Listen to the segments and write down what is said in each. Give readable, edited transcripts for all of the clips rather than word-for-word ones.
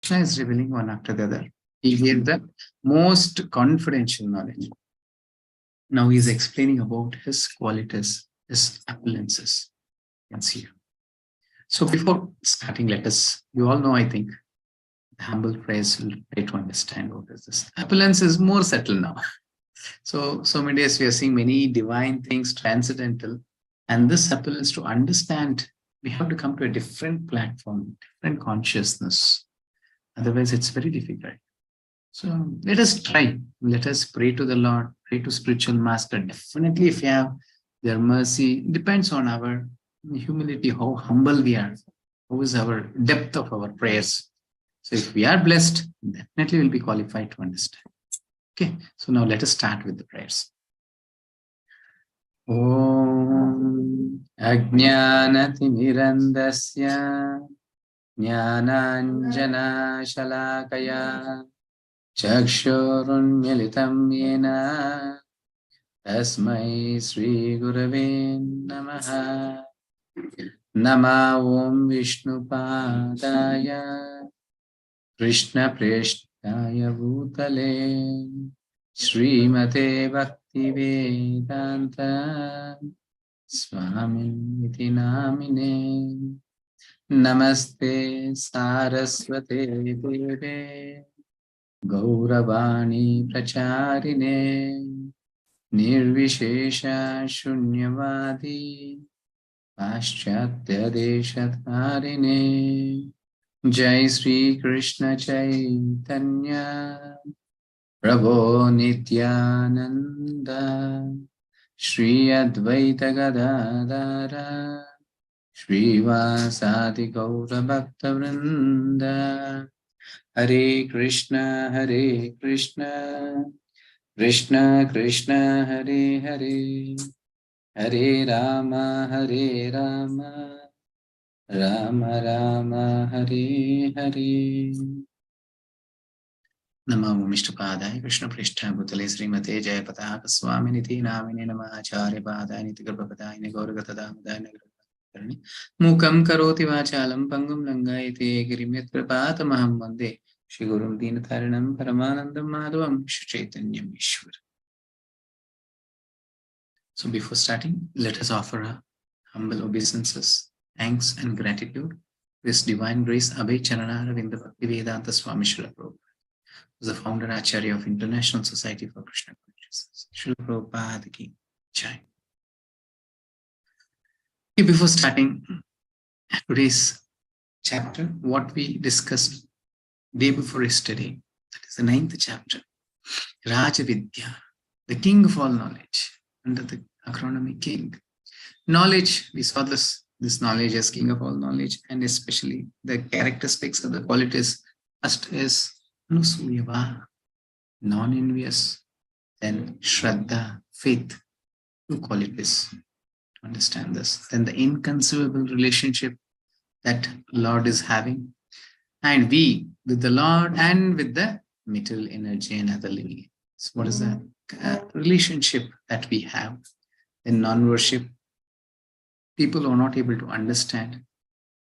Krishna is revealing one after the other. He gave the most confidential knowledge. Now he is explaining about his qualities, his opulences. You can see here. So before starting, you all know, I think, the humble praise will try to understand what is this. Opulence is more subtle now. So many days we are seeing many divine things, transcendental, and this opulence, to understand, we have to come to a different platform, different consciousness. Otherwise, it's very difficult. So let us try. Let us pray to the Lord, pray to spiritual master. Definitely, if you have their mercy, it depends on our humility, how humble we are, how is our depth of our prayers. So if we are blessed, definitely we'll be qualified to understand. Okay, so now let us start with the prayers. Om Ajnanatimirandasya Jnananjana Shalakaya Chakshurunmilitam Yena Tasmai Sri Gurave Namaha. Nama Om Vishnupadaya Krishna Preshtaya Bhutale Srimate Bhakti Vedanta Swami Iti Namine Namaste Saraswate Deve Gauravani Pracharine Nirvishesha Shunyavadi Paschatya Deshatharine Jai Sri Krishna Chaitanya Prabhu Nityananda Shri Advaita Gadadara Shri Vasadi Gaura Bhakta Vrinda Hare Krishna Krishna Krishna Hare Hare Hare Rama Rama Rama Hare Hare. Namo Vishnupadaya Krishna Prishta Bhutale Srimate Jaya Pataka Swami Niti Namine Nama Acharya Padaya Niti Garbhapadaya Gauragata Damadaya Nagarani Mukam Karoti Vachalam Pangam Langayate Girimit Prabhata Maham Vande Shri Gurum Dinataranam Paramanandam Madhavam Shri Chaitanyam Ishwar. So before starting, let us offer a humble obeisances, thanks and gratitude to His Divine Grace Abhay Charana Ravinda Bhakti Vedanta Swami Srila Prabhupada, who is the founder Acharya of International Society for Krishna Consciousness. Srila Prabhupada ki Jai. Before starting today's chapter, what we discussed day before yesterday, that is the 9th chapter, Raja Vidya, the king of all knowledge, under the acronym king. Knowledge, we saw this knowledge as king of all knowledge, and especially the characteristics of the qualities. First is Anusuyava, non-envious, then Shraddha, faith, 2 qualities to understand this. Then the inconceivable relationship that Lord is having, and we with the Lord and with the material energy and other living. So what is the relationship that we have? In non-worship, people who are not able to understand,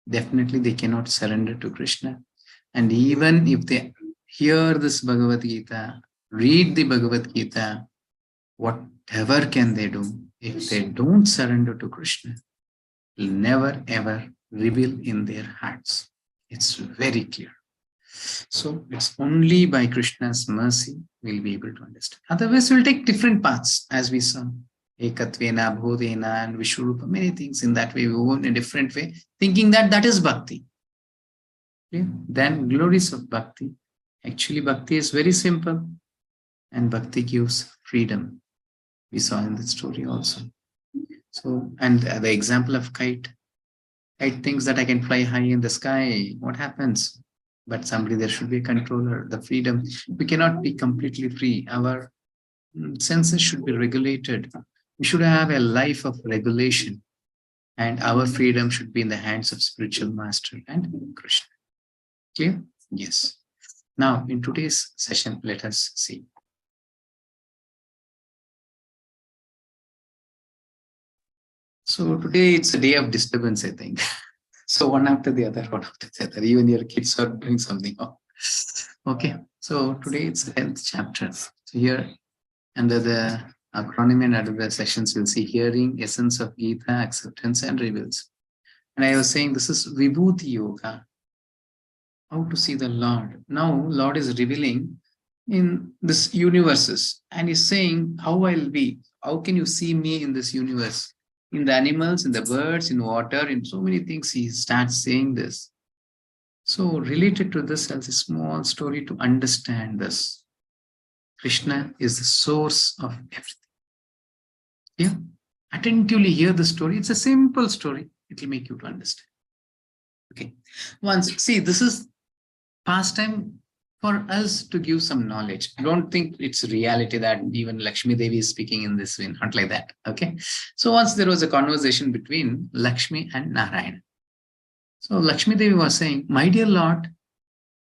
definitely they cannot surrender to Krishna. And even if they hear this Bhagavad Gita, read the Bhagavad Gita, whatever can they do? If they don't surrender to Krishna, it will never ever reveal in their hearts. It's very clear. So it's only by Krishna's mercy we'll be able to understand. Otherwise, we'll take different paths, as we saw. Ekatvena, Bhodena, and Vishwarupa, many things in that way. We go in a different way, thinking that that is bhakti. Okay? Then glories of bhakti. Actually, bhakti is very simple, and bhakti gives freedom. We saw in the story also. So, and the example of kite. Kite thinks that I can fly high in the sky. What happens? But there should be a controller, the freedom. We cannot be completely free. Our senses should be regulated. We should have a life of regulation, and our freedom should be in the hands of spiritual master and Krishna. Clear? Yes. Now, in today's session, let us see. So today it's a day of disturbance, I think. So one after the other, even your kids are doing something. Okay, so today it's the 10th chapter. So here, under the acronym and under the sessions, we'll see hearing, essence of Gita, acceptance, and reveals. And I was saying this is Vibhuti Yoga, how to see the Lord. Now, Lord is revealing in this universes and he's saying how I'll be. How can you see me in this universe? In the animals, in the birds, in water, in so many things, he starts saying this. So, related to this as a small story to understand this. Krishna is the source of everything. Yeah. Attentively hear the story. It's a simple story. It will make you to understand. Okay. Once, see, this is pastime for us to give some knowledge. I don't think it's reality that even Lakshmi Devi is speaking in this way, not like that. Okay. So once there was a conversation between Lakshmi and Narayan. So Lakshmi Devi was saying, my dear Lord,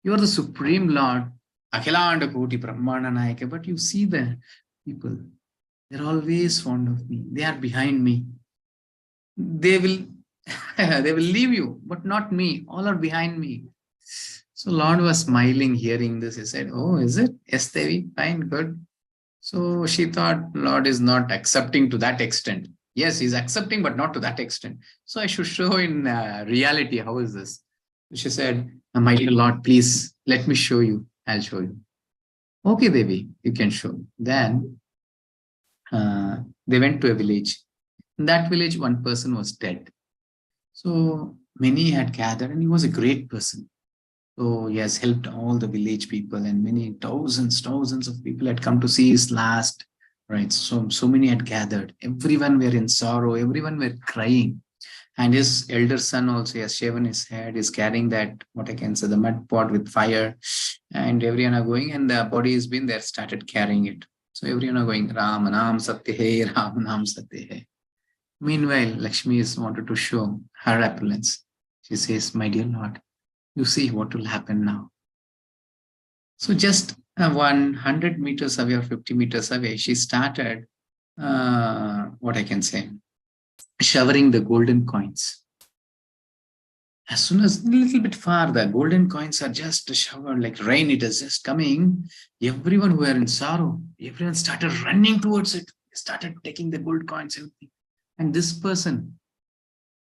you are the supreme Lord, Akhilanda Koti Brahmana Nayaka, but you see the people, they're always fond of me. They are behind me. They will they will leave you, but not me. All are behind me. So Lord was smiling hearing this. He said, oh, is it? Yes, Devi, fine, good. So she thought Lord is not accepting to that extent. Yes, he's accepting, but not to that extent. So I should show in reality, how is this? She said, my dear Lord, please let me show you. I'll show you. Okay, Devi, you can show. Then they went to a village. In that village, one person was dead. So many had gathered, and he was a great person. So he has helped all the village people, and many thousands of people had come to see his last. Right. So many had gathered. Everyone were in sorrow. Everyone were crying. And his elder son also has shaven his head, is carrying that, what I can say, the mud pot with fire. And everyone are going, and the body has been there, started carrying it. So everyone are going, Ram Nam Satya Hai, Ram Nam Satya Hai. Meanwhile, Lakshmi is wanted to show her opulence. She says, my dear Lord, you see what will happen now. So just 100 meters away or 50 meters away, she started, what I can say, showering the golden coins. As soon as a little bit far, the golden coins are just showered like rain. It is just coming. Everyone who were in sorrow, everyone started running towards it. They started taking the gold coins. And this person,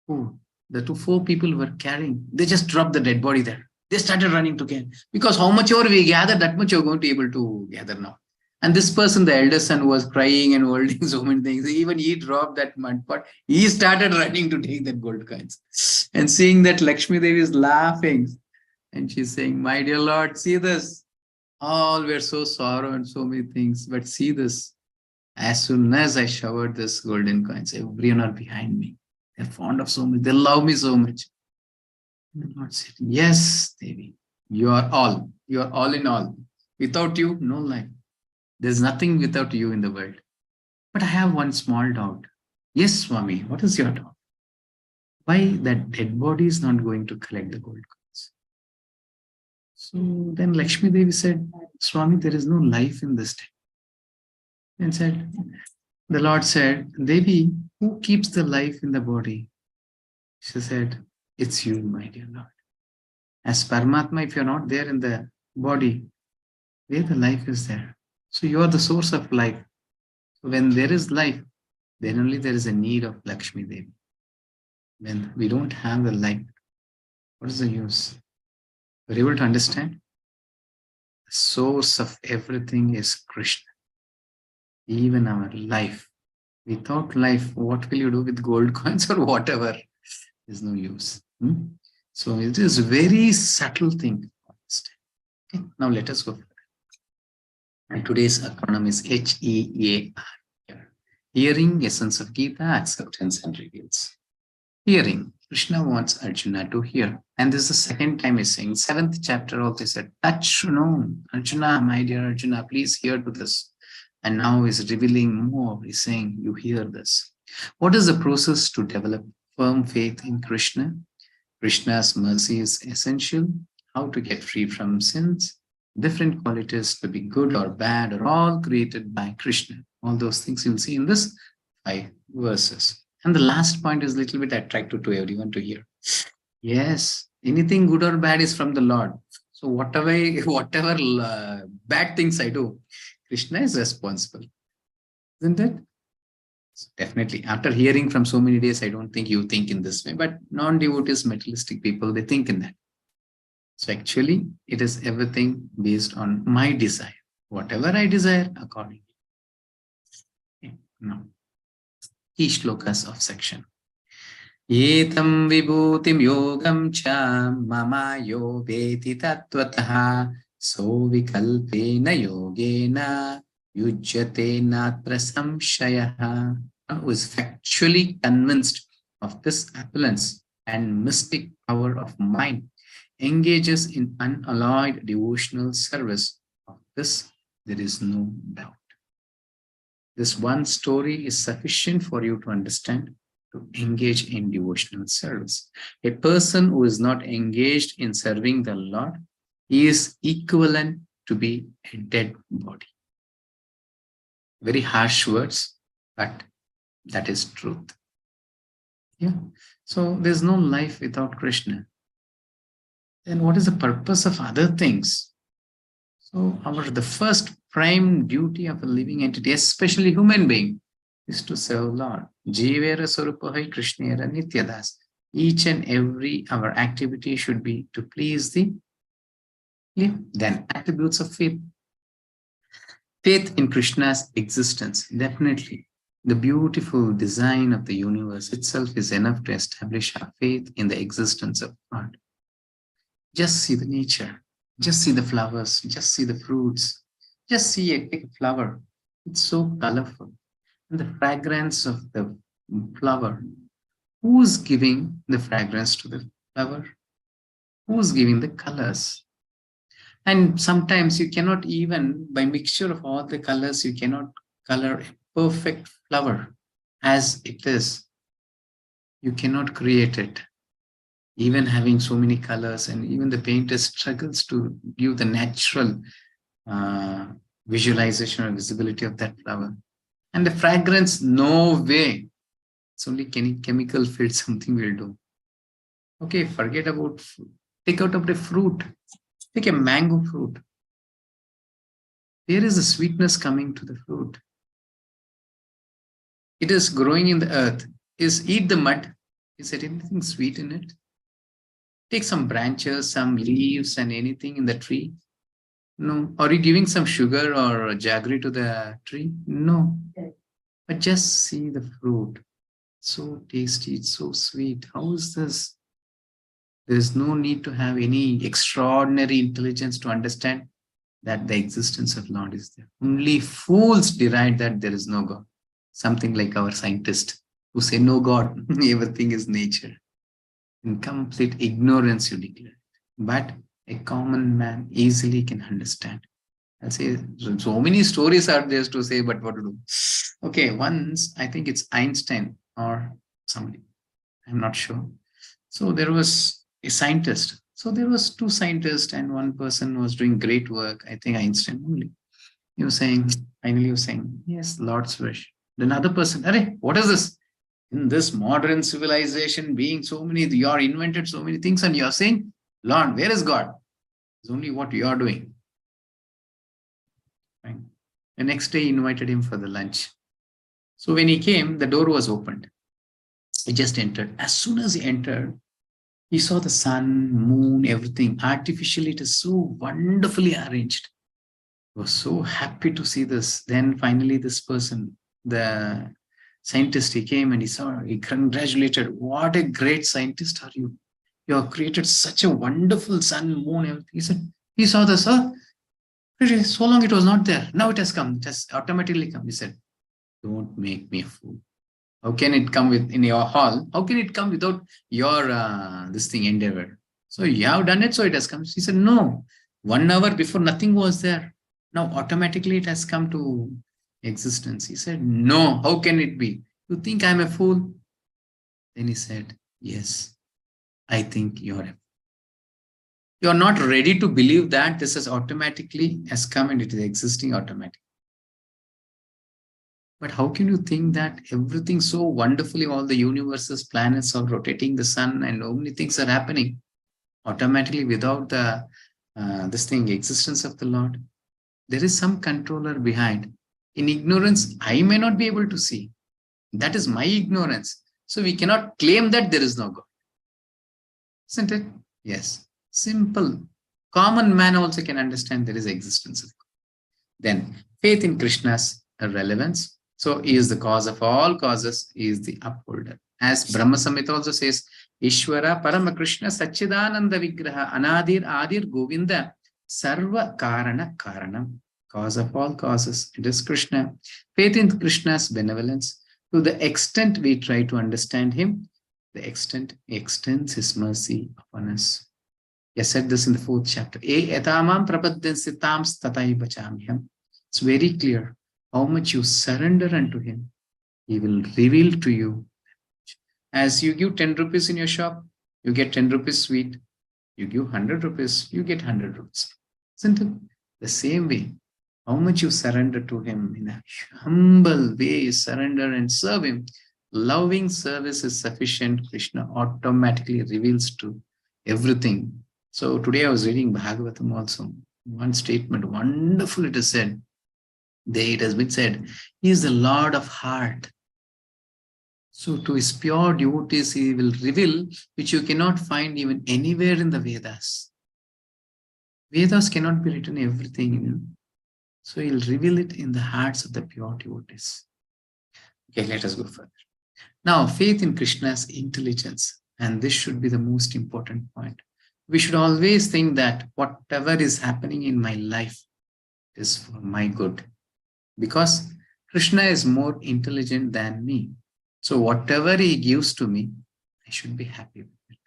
who the 4 people were carrying, they just dropped the dead body there. They started running to get, because how much ever we gather, that much you're going to be able to gather now. And this person, the eldest son, was crying and holding so many things. Even he dropped that mud pot. He started running to take that gold coins. And seeing that, Lakshmi Devi is laughing. And she's saying, my dear Lord, see this. All were so sorrow and so many things. But see this. As soon as I showered this golden coins, everyone are behind me. They're fond of so much. They love me so much. And the Lord said, yes, Devi, you are all. You are all in all. Without you, no life. There's nothing without you in the world. But I have one small doubt. Yes, Swami, what is your doubt? Why that dead body is not going to collect the gold coins? So then Lakshmi Devi said, Swami, there is no life in this dead. And said, the Lord said, Devi, who keeps the life in the body? She said, it's you, my dear Lord. As Paramatma, if you're not there in the body, where the life is there? So you are the source of life. So when there is life, then only there is a need of Lakshmi Devi. When we don't have the life, what is the use? We're able to understand? The source of everything is Krishna. Even our life. Without life, what will you do with gold coins or whatever? There's no use. So it is a very subtle thing. Okay, now let us go. And today's acronym is HEAR. Hearing, essence of Gita, acceptance and reveals. Hearing. Krishna wants Arjuna to hear. And this is the second time he's saying. 7th chapter also said, touch, no, Arjuna, my dear Arjuna, please hear to this. And now he's revealing more. He's saying, you hear this. What is the process to develop firm faith in Krishna? Krishna's mercy is essential. How to get free from sins. Different qualities to be good or bad are all created by Krishna. All those things you'll see in this 5 verses. And the last point is a little bit attractive to everyone to hear. Yes, anything good or bad is from the Lord. So whatever bad things I do, Krishna is responsible, isn't it? So definitely, after hearing from so many days, I don't think you think in this way, but non-devotees, materialistic people, they think in that. So actually, it is everything based on my desire. Whatever I desire, accordingly. Okay. Now, key shlokas of section. Etam vibhutim yogam cha mama yo veti tattvataha so vikalpena yogena yujyate natra samshayaha. Who is factually convinced of this opulence and mystic power of mind engages in unalloyed devotional service. Of this, there is no doubt. This one story is sufficient for you to understand to engage in devotional service. A person who is not engaged in serving the Lord is equivalent to be a dead body. Very harsh words, but that is truth. Yeah. So there's no life without Krishna. Then what is the purpose of other things? So the first prime duty of a living entity, especially human being, is to serve Lord. Jivera Surupahai Krishnera Nityadas. Each and every our activity should be to please the. Yeah. Then attributes of faith. Faith in Krishna's existence, definitely. The beautiful design of the universe itself is enough to establish our faith in the existence of God. Just see the nature, just see the flowers, just see the fruits, just see a flower. It's so colorful. And the fragrance of the flower. Who's giving the fragrance to the flower? Who's giving the colors? And sometimes you cannot even, by mixture of all the colors, you cannot color a perfect flower as it is. You cannot create it. Even having so many colors, and even the painter struggles to give the natural visualization or visibility of that flower. And the fragrance, no way. It's only chemical filled something will do. Okay, forget about food. Take out of the fruit. Take a mango fruit. There is a sweetness coming to the fruit. It is growing in the earth. Eat the mud. Is there anything sweet in it? Take some branches, some leaves, and anything in the tree. No. Are you giving some sugar or jaggery to the tree? No. But just see the fruit. So tasty, it's so sweet. How is this? There is no need to have any extraordinary intelligence to understand that the existence of Lord is there. Only fools derive that there is no God. Something like our scientists who say no God, everything is nature. In complete ignorance you declare. But a common man easily can understand. I'll say so many stories are there to say, but what to do? Okay, once I think it's Einstein or somebody, I'm not sure. So there was a scientist. So there was two scientists and one person was doing great work. I think Einstein only. He was saying, finally he was saying, yes, Lord's wish. Then other person, Arey, what is this? In this modern civilization, being so many, you are invented so many things and you're saying, Lord, where is God? It's only what you are doing. Right? The next day he invited him for the lunch. So when he came, the door was opened. He just entered. As soon as he entered, he saw the sun, moon, everything. Artificially, it is so wonderfully arranged. He was so happy to see this. Then finally, this person, the scientist, he came and he congratulated. What a great scientist are you. You have created such a wonderful sun, moon, everything. He said, he saw this, so long it was not there. Now it has come. It has automatically come. He said, don't make me a fool. How can it come in your hall? How can it come without your this thing endeavor? So you have done it, so it has come. He said, no. 1 hour before, nothing was there. Now automatically it has come to existence. He said, no. How can it be? You think I'm a fool? Then he said, yes, I think you're a fool. You're not ready to believe that this has automatically has come and it is existing automatically. But how can you think that everything so wonderfully, all the universes, planets are rotating the sun and so many things are happening automatically without the this thing, existence of the Lord. There is some controller behind. In ignorance, I may not be able to see. That is my ignorance. So we cannot claim that there is no God. Isn't it? Yes. Simple. Common man also can understand there is existence of God. Then faith in Krishna's relevance. So he is the cause of all causes. He is the upholder. As Brahma Samhita also says, Ishvara Parama Krishna Satchidananda Vigraha Anadir Adir Govinda Sarva Karana Karanam. Cause of all causes. It is Krishna. Faith in Krishna's benevolence. To the extent we try to understand him, the extent he extends his mercy upon us. He said this in the 4th chapter. It's very clear. How much you surrender unto him, he will reveal to you. As you give 10 rupees in your shop, you get 10 rupees sweet. You give 100 rupees, you get 100 rupees. Isn't it? The same way, how much you surrender to him in a humble way, surrender and serve him. Loving service is sufficient. Krishna automatically reveals to everything. So today I was reading Bhagavatam also. One statement, wonderful it is said. There it has been said, he is the Lord of heart. So to his pure devotees, he will reveal, which you cannot find even anywhere in the Vedas. Vedas cannot be written everything, So he'll reveal it in the hearts of the pure devotees. Okay, let us go further. Now, faith in Krishna's intelligence. And this should be the most important point. We should always think that whatever is happening in my life is for my good. Because Krishna is more intelligent than me. So whatever he gives to me, I should be happy with it.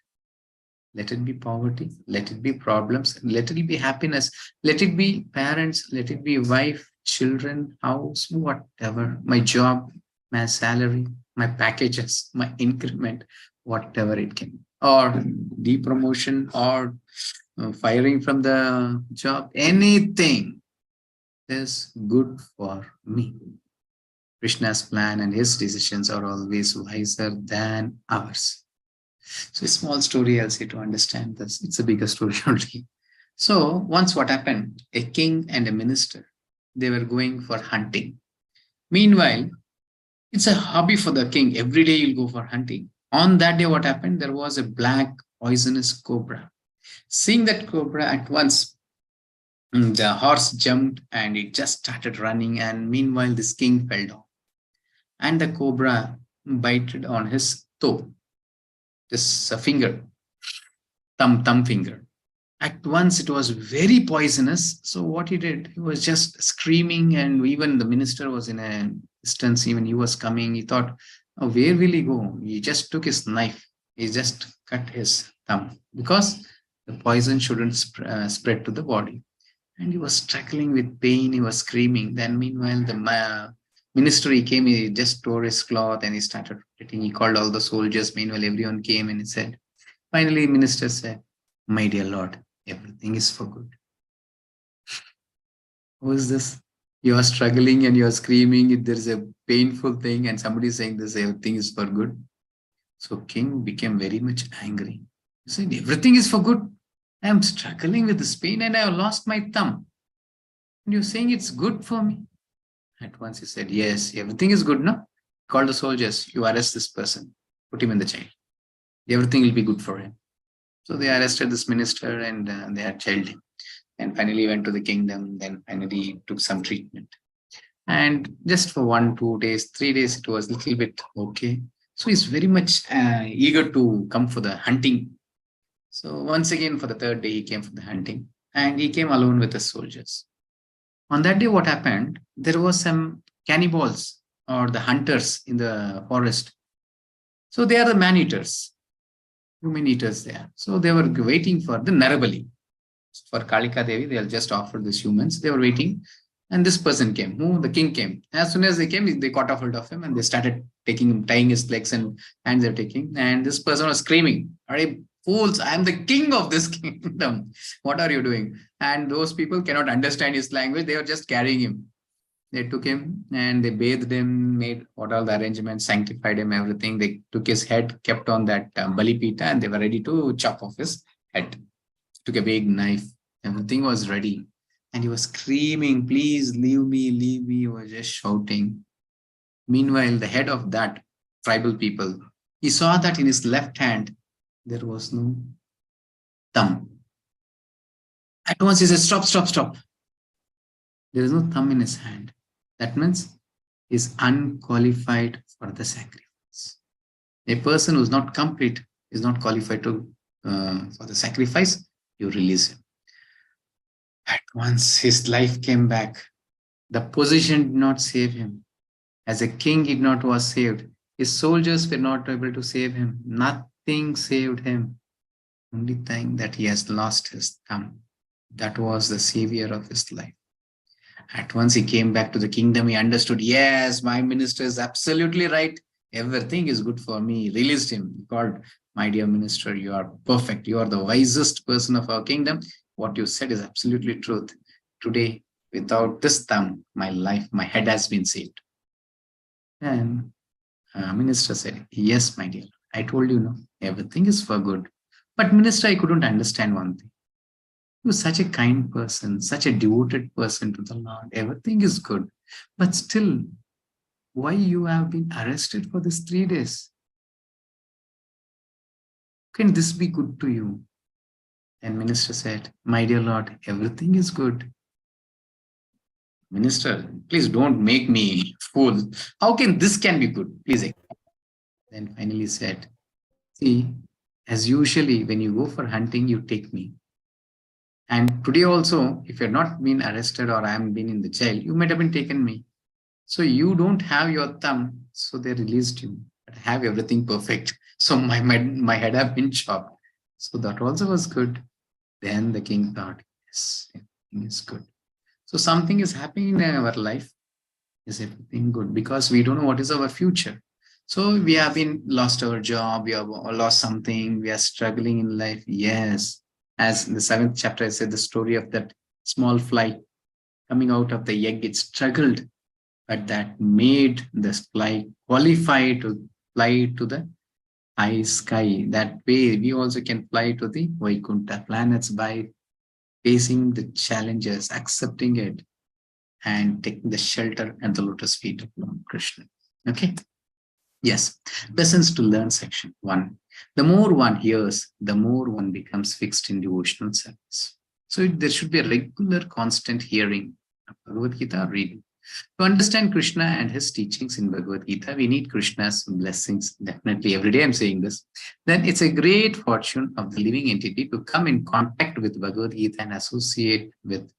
Let it be poverty, let it be problems, let it be happiness, let it be parents, let it be wife, children, house, whatever, my job, my salary, my packages, my increment, whatever it can be, or depromotion or firing from the job, anything is good for me. Krishna's plan and his decisions are always wiser than ours. So a small story I'll say to understand this. It's a bigger story only. So once what happened, a king and a minister, they were going for hunting. Meanwhile, it's a hobby for the king. Every day you'll go for hunting. On that day, what happened? There was a black poisonous cobra. Seeing that cobra at once, the horse jumped and it just started running. And meanwhile, this king fell down. And the cobra bited on his toe. This finger, thumb finger. At once it was very poisonous. So what he did, he was just screaming, and even the minister was in a distance, even he was coming. He thought, oh, where will he go? He just took his knife. He just cut his thumb because the poison shouldn't spread to the body. And he was struggling with pain. He was screaming. Then meanwhile, the minister, he came, he just tore his cloth and he started writing. He called all the soldiers. Meanwhile, everyone came and he said, finally, minister said, my dear Lord, everything is for good. Who is this? You are struggling and you are screaming. There's a painful thing and somebody is saying this, everything is for good. So king became very much angry. He said, everything is for good. I am struggling with this pain and I have lost my thumb. And you're saying it's good for me. At once he said, yes, everything is good, no? Call the soldiers, you arrest this person, put him in the jail. Everything will be good for him. So they arrested this minister and they had jailed him. And finally went to the kingdom, then finally took some treatment. And just for 1, 2 days, 3 days, it was a little bit okay. So he's very much eager to come for the hunting. So once again, for the 3rd day, he came for the hunting. And he came alone with the soldiers. On that day, what happened? There was some cannibals or the hunters in the forest. So they are the man-eaters, human eaters there. So they were waiting for the Narabali. For Kalika Devi, they'll just offer these humans. They were waiting. And this person came. Who? The king came. As soon as they came, they caught a hold of him and they started taking him, tying his legs and hands they're taking. And this person was screaming, "Hey, fools, I am the king of this kingdom. What are you doing?" And those people cannot understand his language. They were just carrying him. They took him and they bathed him, made what all the arrangements, sanctified him, everything. They took his head, kept on that Balipita, and they were ready to chop off his head. Took a big knife Everything was ready. And he was screaming, please leave me, leave me. He was just shouting. Meanwhile, the head of that tribal people, he saw that in his left hand, there was no thumb. At once he said, stop, stop, stop. There is no thumb in his hand. That means he is unqualified for the sacrifice. A person who is not complete is not qualified to for the sacrifice. You release him. At once his life came back. The position did not save him. As a king, he not was saved. His soldiers were not able to save him. Nothing saved him. Only thing that he has lost his thumb. That was the savior of his life. At once he came back to the kingdom. He understood, yes, my minister is absolutely right. Everything is good for me. He released him. He called, my dear minister, you are perfect. You are the wisest person of our kingdom. What you said is absolutely truth. Today, without this thumb, my life, my head has been saved. And minister said, yes, my dear, I told you, no, everything is for good. But minister, I couldn't understand one thing. You are such a kind person, such a devoted person to the Lord. Everything is good. But still, why you have been arrested for these 3 days? Can this be good to you? And minister said, my dear Lord, everything is good. Minister, please don't make me fool. How can this can be good? Please. Then finally said, see, as usually when you go for hunting, you take me. And today also, if you're not been arrested or I am been in the jail, you might have been taken me. So you don't have your thumb, so they released you. But I have everything perfect. So my head have been chopped. So that also was good. Then the king thought, yes, everything is good. So something is happening in our life. Is everything good? Because we don't know what is our future. So we have been lost our job, we have lost something, we are struggling in life. Yes. As in the 7th chapter, I said the story of that small fly coming out of the egg, it struggled, but that made the fly qualify to fly to the high sky. That way, we also can fly to the Vaikuntha planets by facing the challenges, accepting it, and taking the shelter at the lotus feet of Lord Krishna. Okay. Yes, lessons to learn section 1. The more one hears, the more one becomes fixed in devotional service. So there should be a regular, constant hearing of Bhagavad Gita reading. To understand Krishna and his teachings in Bhagavad Gita, we need Krishna's blessings. Definitely, every day I'm saying this. Then it's a great fortune of the living entity to come in contact with Bhagavad Gita and associate with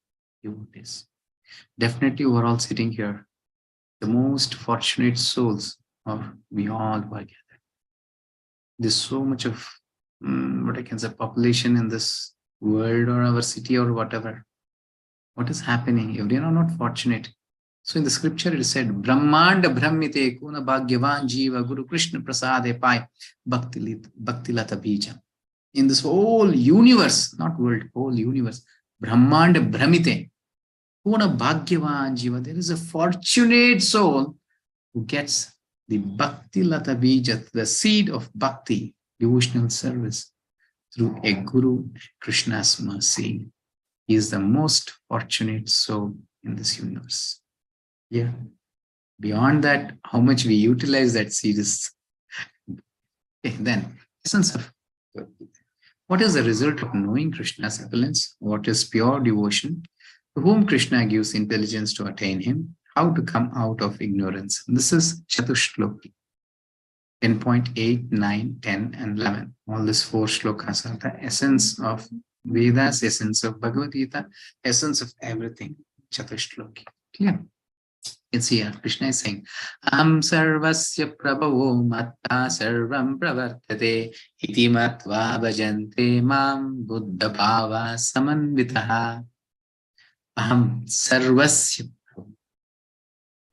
devotees. Definitely, we're all sitting here, the most fortunate souls of we all were gathered. There's so much of what I can say population in this world or our city or whatever. What is happening? Everyone are not fortunate. So in the scripture it said, Brahmanda Brahmite Kuna Bhagyavan Jiva Guru Krishna Prasade Pai Bhakti Lata Bija. In this whole universe, not world, whole universe, Brahmanda Brahmite Kuna Bhagyavan Jiva. There is a fortunate soul who gets the Bhakti Lata Bija, the seed of Bhakti, devotional service, through a Guru, Krishna's mercy. He is the most fortunate soul in this universe. Yeah. Beyond that, how much we utilize that seed is. Okay, then, essence of what is the result of knowing Krishna's opulence? What is pure devotion? To whom Krishna gives intelligence to attain him? How to come out of ignorance. This is Chatushloki. 10.8, 9, 10, and 11. All these 4 shlokas are the essence of Vedas, essence of Bhagavad Gita, essence of everything. Chatushloki. Clear? It's here. Krishna is saying, Am sarvasya prabhavo matta sarvam pravartate iti matva bhajante mam buddha bhava samanvitaha. Aham sarvasya.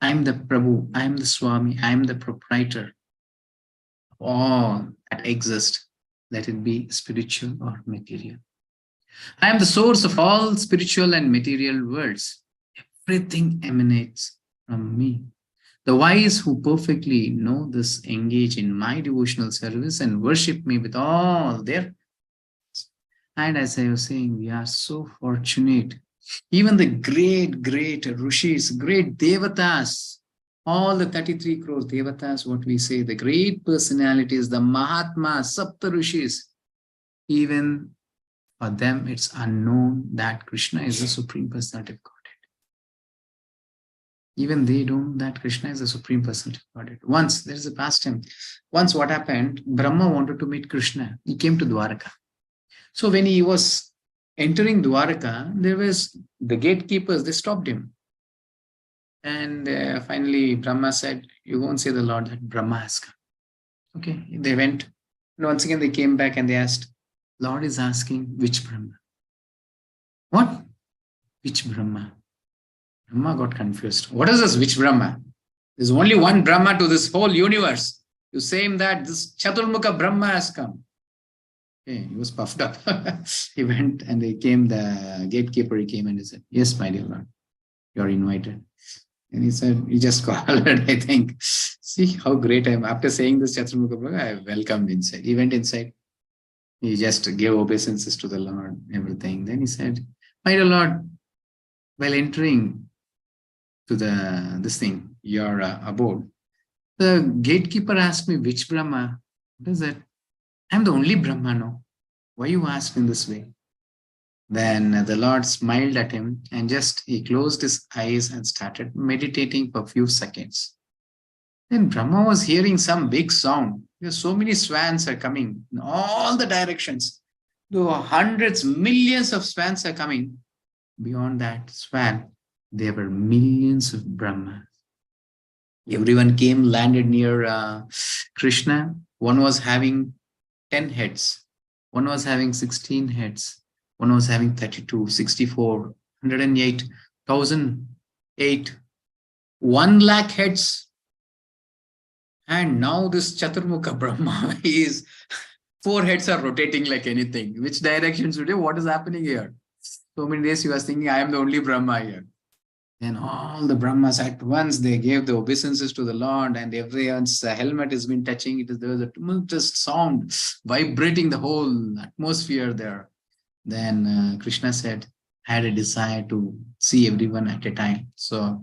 I am the Prabhu, I am the Swami, I am the proprietor of all that exists, let it be spiritual or material. I am the source of all spiritual and material worlds. Everything emanates from me. The wise who perfectly know this engage in my devotional service and worship me with all their. And as I was saying, we are so fortunate. Even the great rishis, great devatas, all the 33 crores devatas, what we say, the great personalities, the Mahatmas, Sapta Rishis, even for them, it's unknown that Krishna is the Supreme Personality of Godhead. Even they don't know that Krishna is the Supreme Personality of Godhead. Once, there is a pastime. Once what happened, Brahma wanted to meet Krishna. He came to Dwaraka. So when he was entering Dwaraka, there was the gatekeepers, they stopped him. And finally, Brahma said, you won't say the Lord that Brahma has come. Okay, they went. And once again, they came back and they asked, Lord is asking, which Brahma? What? Which Brahma? Brahma got confused. What is this, which Brahma? There's only one Brahma to this whole universe. You saying that this Chaturmukha Brahma has come. Okay, he was puffed up. He went and they came, the gatekeeper, he came and he said, yes, my dear Lord, you're invited. And he said, he just called, I think. See how great I am. After saying this Chaturmukha Brahma, I welcomed inside. He went inside. He just gave obeisances to the Lord, everything. Then he said, my dear Lord, while entering to this thing, your abode, the gatekeeper asked me, which Brahma? What is that? I'm the only Brahma, no? Why you asked in this way? Then the Lord smiled at him and just he closed his eyes and started meditating for a few seconds. Then Brahma was hearing some big sound. There's so many swans are coming in all the directions. Though hundreds, millions of swans are coming. Beyond that swan, there were millions of Brahmas. Everyone came, landed near Krishna. One was having 10 heads. One was having 16 heads. One was having 32, 64, 108, 1008, 1 lakh heads. And now this Chaturmukha Brahma is 4 heads are rotating like anything. Which direction should you? What is happening here? So many days he was thinking, I am the only Brahma here. Then all the Brahmas at once, they gave the obeisances to the Lord and everyone's helmet has been touching it. There was a tumultuous sound vibrating the whole atmosphere there. Then Krishna said, I had a desire to see everyone at a time. So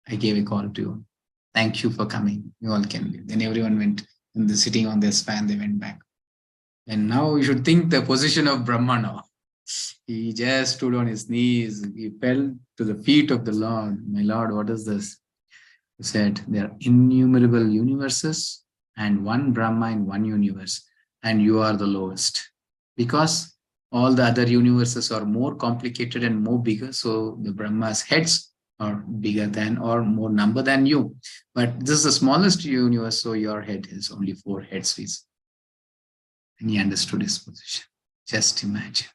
I gave a call to you. Thank you for coming. You all can leave. Then everyone went and sitting on their span, they went back. And now you should think the position of Brahma now. He just stood on his knees. He fell to the feet of the Lord. My Lord, what is this? He said, there are innumerable universes and one Brahma in one universe. And you are the lowest. Because all the other universes are more complicated and more bigger. So the Brahma's heads are bigger than or more number than you. But this is the smallest universe. So your head is only 4 heads. And he understood his position. Just imagine.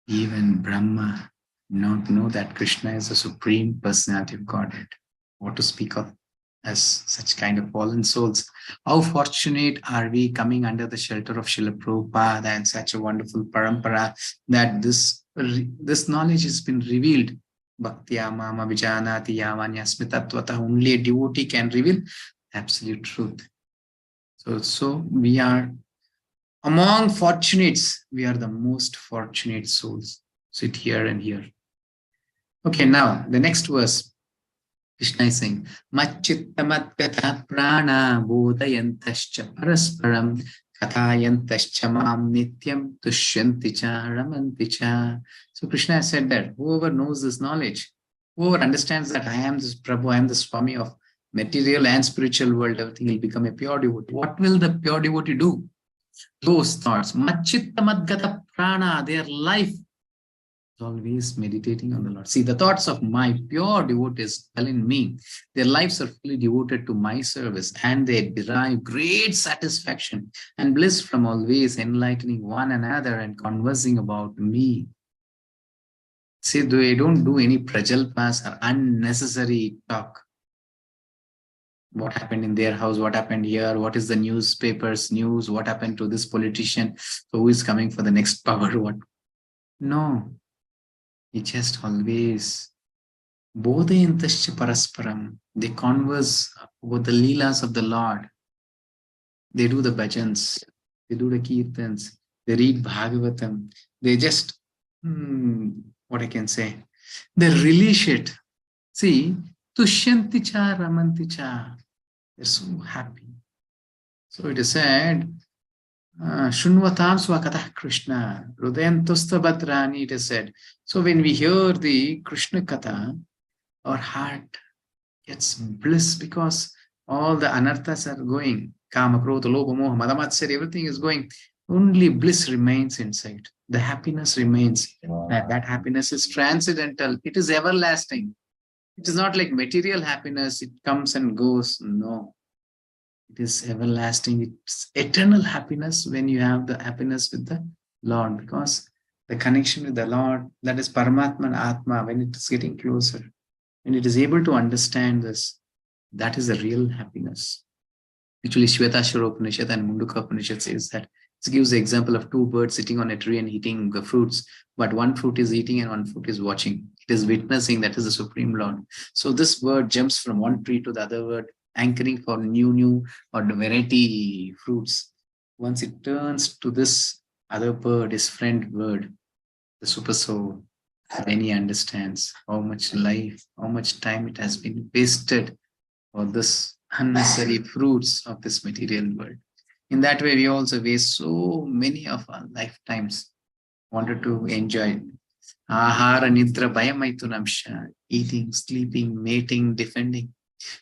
Even Brahma not know that Krishna is the Supreme Personality of Godhead. What to speak of as such kind of fallen souls. How fortunate are we coming under the shelter of Srila Prabhupada and such a wonderful parampara that this knowledge has been revealed. Bhaktya mama vijanati yavanyasmi tattvata. Only a devotee can reveal absolute truth. So we are among fortunates, we are the most fortunate souls. Sit here and here. Okay, now the next verse. Krishna is saying, Machittamatgata prana bodayantascha parasparam kathayantascha mam nityam tushyanti cha ramanti cha. So Krishna has said that whoever knows this knowledge, whoever understands that I am this Prabhu, I am the Swami of material and spiritual world, everything will become a pure devotee. What will the pure devotee do? Those thoughts, Machittamadgata prana, their life is always meditating on the Lord. See, the thoughts of my pure devotees dwell in me. Their lives are fully devoted to my service and they derive great satisfaction and bliss from always enlightening one another and conversing about me. See, they don't do any prajalpas or unnecessary talk. What happened in their house, what happened here, what is the newspaper's news, what happened to this politician, who is coming for the next power, what? No, he just always, bodhayantascha parasparam, they converse about the leelas of the Lord. They do the bhajans, they do the kirtans, they read Bhagavatam, they just, what I can say, they relish it. See, Tushyanti cha ramanti cha. They're so happy. So it is said, Shunvatam swakatah Krishna, Rudayantusta Bhadrani, it is said. So when we hear the Krishna Katha, our heart gets bliss because all the anarthas are going. Kama, Krodha, Lobha, Moha, Madamatsarya, everything is going. Only bliss remains inside. The happiness remains. That happiness is transcendental. It is everlasting. It is not like material happiness. It comes and goes. No. It is everlasting. It's eternal happiness when you have the happiness with the Lord, because the connection with the Lord, that is Paramatma and Atma, when it is getting closer, when it is able to understand this, that is the real happiness. Actually, Shvetashvara Upanishad and Munduka Upanishad says that it gives the example of two birds sitting on a tree and eating the fruits, but one fruit is eating and one fruit is watching. It is witnessing, that is the Supreme Lord. So this bird jumps from one tree to the other bird, anchoring for new or variety fruits. Once it turns to this other bird, his friend bird, the super soul, then he understands how much life, how much time it has been wasted for this unnecessary fruits of this material world. In that way, we also waste so many of our lifetimes, wanted to enjoy ahara, nidra, bayamaitunamsha, eating, sleeping, mating, defending.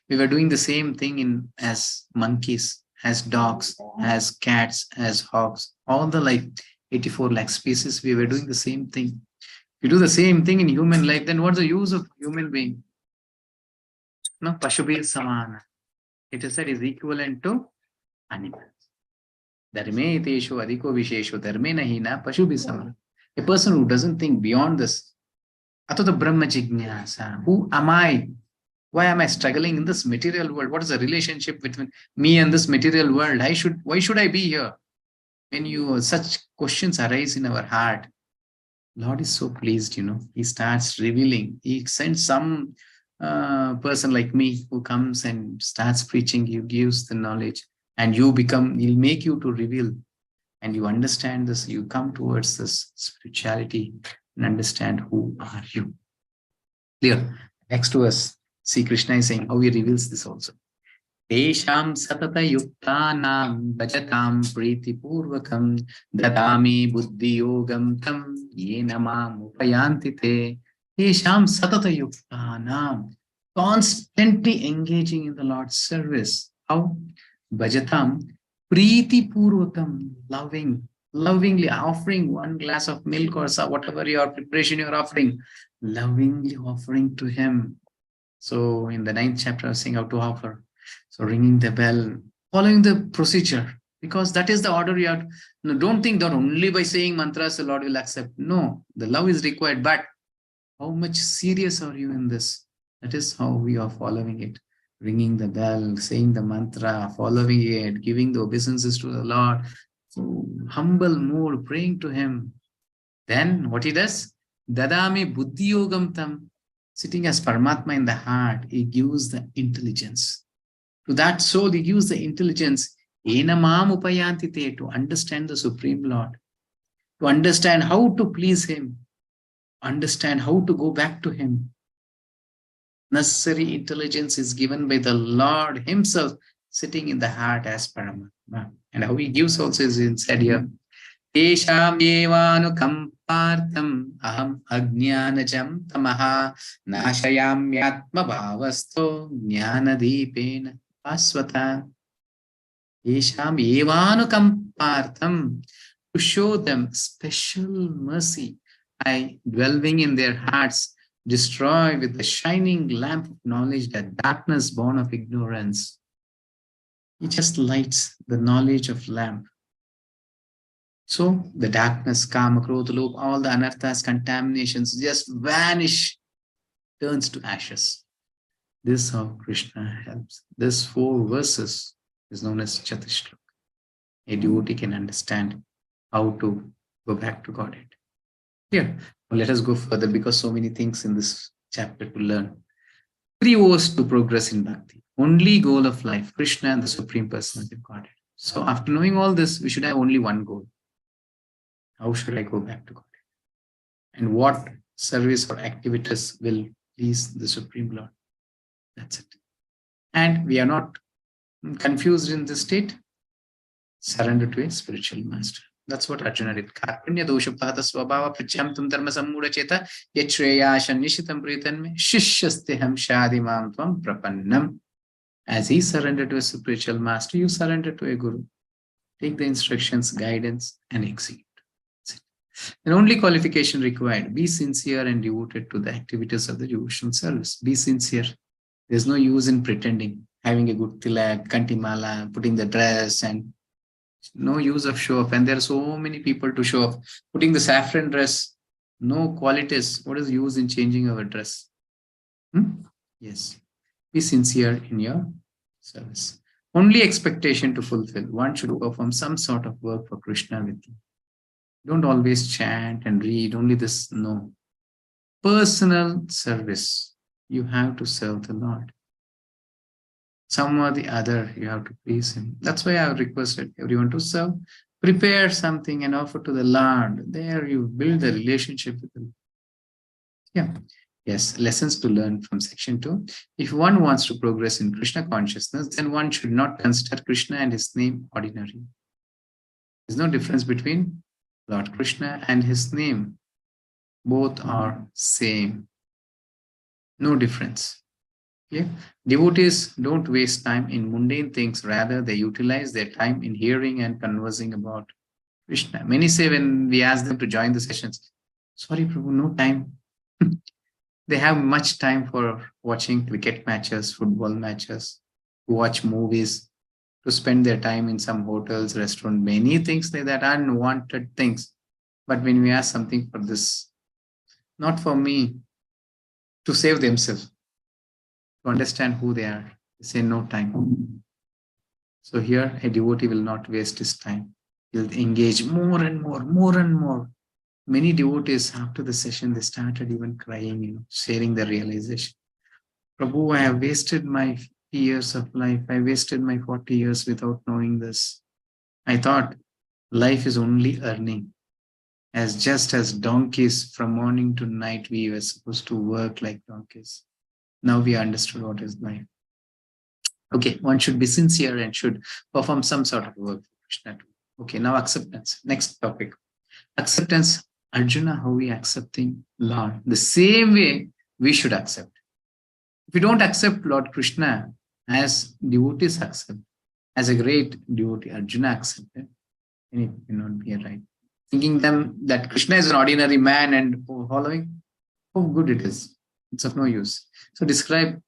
We were doing the same thing as monkeys, as dogs, as cats, as hogs, all the life, 84 lakh species, we were doing the same thing. If you do the same thing in human life, then what's the use of human being? No, Pashubhi Samana. It is said is equivalent to animals. Dharme teshu adhiko vishesho dharme nahina Pashubhi Samana. A person who doesn't think beyond this, Atata Brahma Jignasa, who am I? Why am I struggling in this material world? What is the relationship between me and this material world? Why should I be here? When such questions arise in our heart, Lord is so pleased, He starts revealing. He sends some person like me who comes and starts preaching, He gives the knowledge, and He'll make you to reveal, and you understand this, you come towards this spirituality and understand who are you. Clear. Next to us, see Krishna is saying how He reveals this also. Tesham satata yuktanam bhajatam priti purvakam dadami buddhi yogam tam yena mam upayanti te. Tesham satata yuktanam, constantly engaging in the Lord's service. How? Bhajatam priti purvakam, lovingly offering one glass of milk or whatever your preparation you're offering, lovingly offering to Him. So in the 9th chapter, I was saying how to offer. So ringing the bell, following the procedure, because that is the order you have. No, don't think that only by saying mantras the Lord will accept. No, the love is required, but how much serious are you in this? That is how we are following it. Ringing the bell, saying the mantra, following it, giving the obeisances to the Lord. So humble mood, praying to Him. Then what He does? Dadami buddhi yogam tam. Sitting as Paramatma in the heart, He gives the intelligence. To that soul, He gives the intelligence, enamam upayantite, to understand the Supreme Lord, to understand how to please Him, understand how to go back to Him. Necessary intelligence is given by the Lord Himself, sitting in the heart as Paramatma. And how He gives also is said here. Tesham yevanukampartam aham ajnanajam tamaha nashayamyatma bhavasto jnanadipena asvata. Tesham yevanukampartam, to show them special mercy, I, dwelling in their hearts, destroy with the shining lamp of knowledge the darkness born of ignorance. He just lights the knowledge of lamp. So the darkness, kama, krodha, lobha, all the anarthas, contaminations just vanish, turns to ashes. This is how Krishna helps. This 4 verses is known as Chatushlok. A devotee can understand how to go back to Godhead. Here, let us go further, because so many things in this chapter to learn. 3 O's to progress in bhakti. Only goal of life, Krishna and the Supreme Personality of Godhead. So after knowing all this, we should have only one goal. How should I go back to God? And what service or activities will please the Supreme Lord? That's it. And we are not confused in this state. Surrender to a spiritual master. That's what Arjuna did. Karpunya dosha pata swabhava pratyamtam dharma sammuda cheta yachreya shannishitam pritanme shishyasteham shadimam tvam prapannam. As he surrendered to a spiritual master, you surrender to a guru. Take the instructions, guidance, and execute. And only qualification required. Be sincere and devoted to the activities of the devotional service. Be sincere. There's no use in pretending, having a good tilak, kantimala, putting the dress, and no use of show off. And there are so many people to show off. Putting the saffron dress, no qualities. What is the use in changing our dress? Yes. Be sincere in your service. Only expectation to fulfill. One should perform some sort of work for Krishna with you. Don't always chant and read, only this. No. Personal service. You have to serve the Lord. Some or the other, you have to please Him. That's why I have requested everyone to serve. Prepare something and offer to the Lord. There you build the relationship with Him. Yeah. Yes, lessons to learn from section 2. If one wants to progress in Krishna consciousness, then one should not consider Krishna and His name ordinary. There's no difference between Lord Krishna and His name. Both are same. No difference. Yeah? Devotees don't waste time in mundane things. Rather, they utilize their time in hearing and conversing about Krishna. Many say when we ask them to join the sessions, sorry, Prabhu, no time. They have much time for watching cricket matches, football matches, to watch movies, to spend their time in some hotels, restaurants, many things like that, unwanted things. But when we ask something for this, not for me, to save themselves, to understand who they are, they say no time. So here, a devotee will not waste his time. He'll engage more and more, more and more. Many devotees, after the session, they started even crying, sharing their realization. Prabhu, I have wasted my 50 years of life. I wasted my 40 years without knowing this. I thought life is only earning. Just as donkeys, from morning to night, we were supposed to work like donkeys. Now we understood what is life. Okay, one should be sincere and should perform some sort of work. Okay, now acceptance. Next topic. Acceptance. Arjuna, how we accepting Lord? The same way we should accept. If we don't accept Lord Krishna as devotees accept, as a great devotee, Arjuna accepted, then it cannot be right. Thinking them that Krishna is an ordinary man and following, how good it is. It's of no use. So describe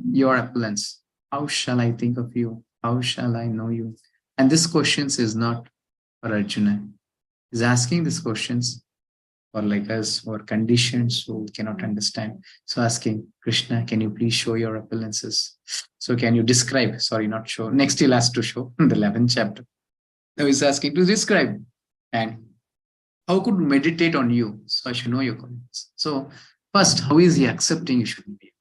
your opulence. How shall I think of you? How shall I know you? And this question is not for Arjuna. He's asking these questions for like us who are conditioned, so we cannot understand. So asking, Krishna, can you please show your opulences? So can you describe? Sorry, not show. Next he'll ask to show in the 11th chapter. Now he's asking to describe. And how could meditate on you? So I should know your comments. So first, how is he accepting you should be?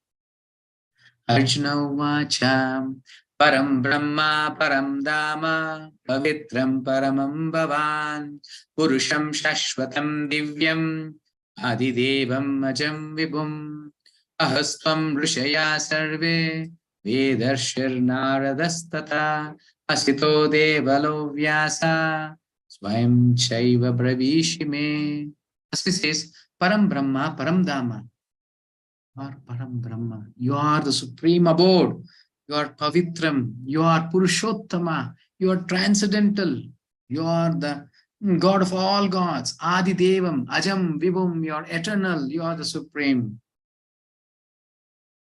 Arjuna Vacham Param Brahma Param Dama Pavitram Paramam Bhavan Purusham Shashvatam Divyam Adidevam Ajam Vibhum Ahastvam Rishaya Sarve Vedarshir Naradastata Asito Devalo Vyasa Swayam Chaiva Bravishime. As he says, Param Brahma Param Dama. You are Param Brahma. You are the supreme abode. You are Pavitram. You are Purushottama. You are transcendental. You are the God of all gods. Adi Devam, Ajam, Vibhum. You are eternal. You are the supreme.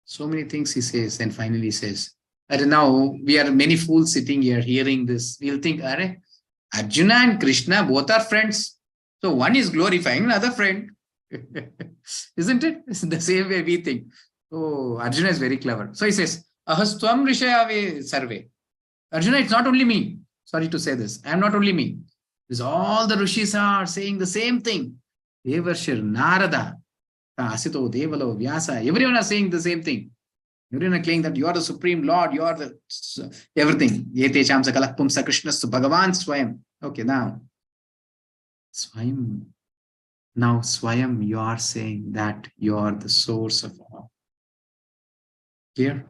So many things he says. And finally he says, now we are many fools sitting here hearing this. We'll think, Arjuna and Krishna both are friends. So one is glorifying another friend. Isn't it? It's the same way we think. Oh, Arjuna is very clever. So he says, Ahastvam Rishayave Sarve. Arjuna, it's not only me. Sorry to say this. I am not only me. Because all the rishis are saying the same thing. Devarshir, Narada, Asito, Devalo, Vyasa. Everyone are saying the same thing. Everyone are claiming that you are the supreme Lord. You are the everything. Yete Chamsa Kalakpum Sakrishnastu Bhagavan Swayam. Okay, now. Swayam. Now, Swayam, you are saying that you are the source of all. Clear?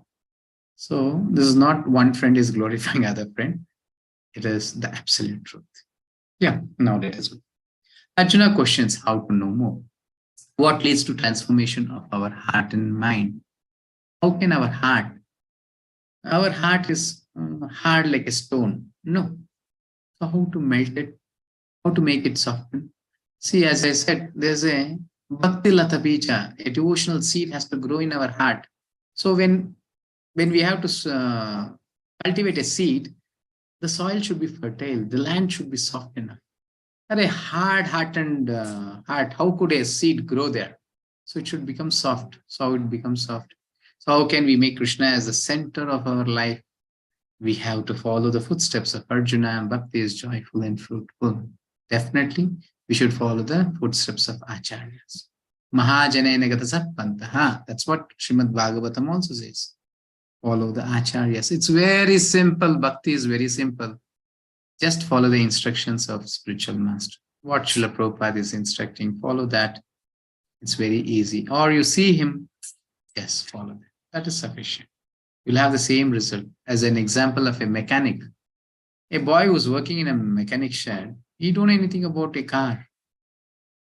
So, this is not one friend is glorifying other friend. It is the absolute truth. Yeah, now let us go. Arjuna questions how to know more. What leads to transformation of our heart and mind? How can our heart is hard like a stone. No. So how to melt it? How to make it soften? See, as I said, there's a bhakti lata bija, a devotional seed has to grow in our heart. So when we have to cultivate a seed, the soil should be fertile, the land should be soft enough. At a hard heart and heart, how could a seed grow there? So it should become soft. So how it becomes soft? So how can we make Krishna as the center of our life? We have to follow the footsteps of Arjuna, and Bhakti is joyful and fruitful. Definitely, we should follow the footsteps of Acharyas. Mahajanena gata. That's what Srimad Bhagavatam also says. Follow the Acharyas. It's very simple. Bhakti is very simple. Just follow the instructions of spiritual master. What Srila Prabhupada is instructing, follow that. It's very easy. Or you see him, yes, follow that. That is sufficient. You'll have the same result. As an example of a mechanic, a boy who's working in a mechanic shed, he don't know anything about a car.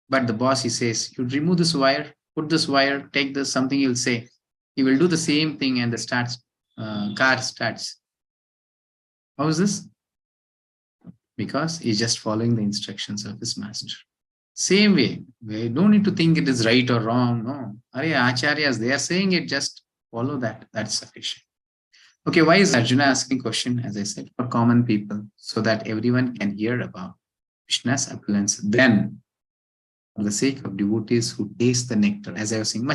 But the boss, he says, you remove this wire, put this wire, take this, something he'll say. He will do the same thing and the car starts. How is this? Because he's just following the instructions of his master. Same way, we don't need to think it is right or wrong. No. Acharyas, they are saying it, just follow that. That's sufficient. Okay, why is Arjuna asking question? As I said, for common people, so that everyone can hear about Krishna's opulence. Then, for the sake of devotees who taste the nectar, as I was saying, the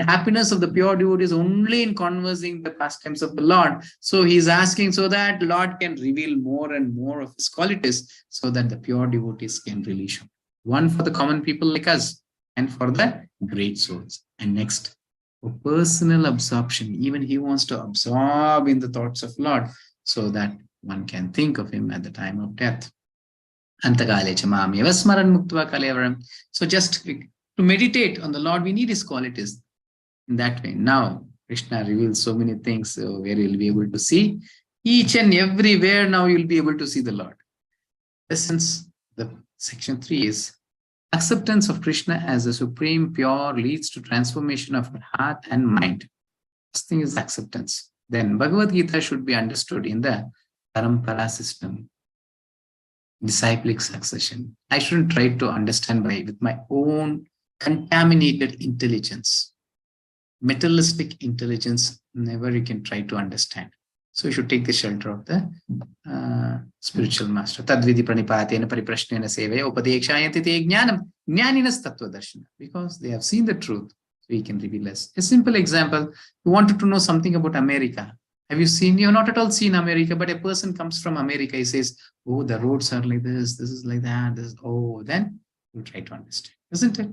happiness of the pure devotee is only in conversing the pastimes of the Lord. So he is asking so that Lord can reveal more and more of his qualities, so that the pure devotees can really show. One for the common people like us, and for the great souls. And next, for personal absorption, even he wants to absorb in the thoughts of Lord, so that one can think of him at the time of death. So just to meditate on the Lord, we need his qualities in that way. Now, Krishna reveals so many things where you'll be able to see each and everywhere. Now you'll be able to see the Lord. Essence, the section 3 is acceptance of Krishna as the supreme pure leads to transformation of heart and mind. First thing is acceptance. Then Bhagavad Gita should be understood in the Parampara system, disciplic succession. I shouldn't try to understand with my own contaminated intelligence. Materialistic intelligence, never you can try to understand. So you should take the shelter of the spiritual master. Tadvidi pranipatena pariprashnena sevaya upadekshayanti te jnanam jnaninas tattva darshana. Because they have seen the truth, so he can reveal us. A simple example, you wanted to know something about America. Have you seen? You have not at all seen America, but a person comes from America, he says, oh, the roads are like this is like that, then you try to understand, isn't it?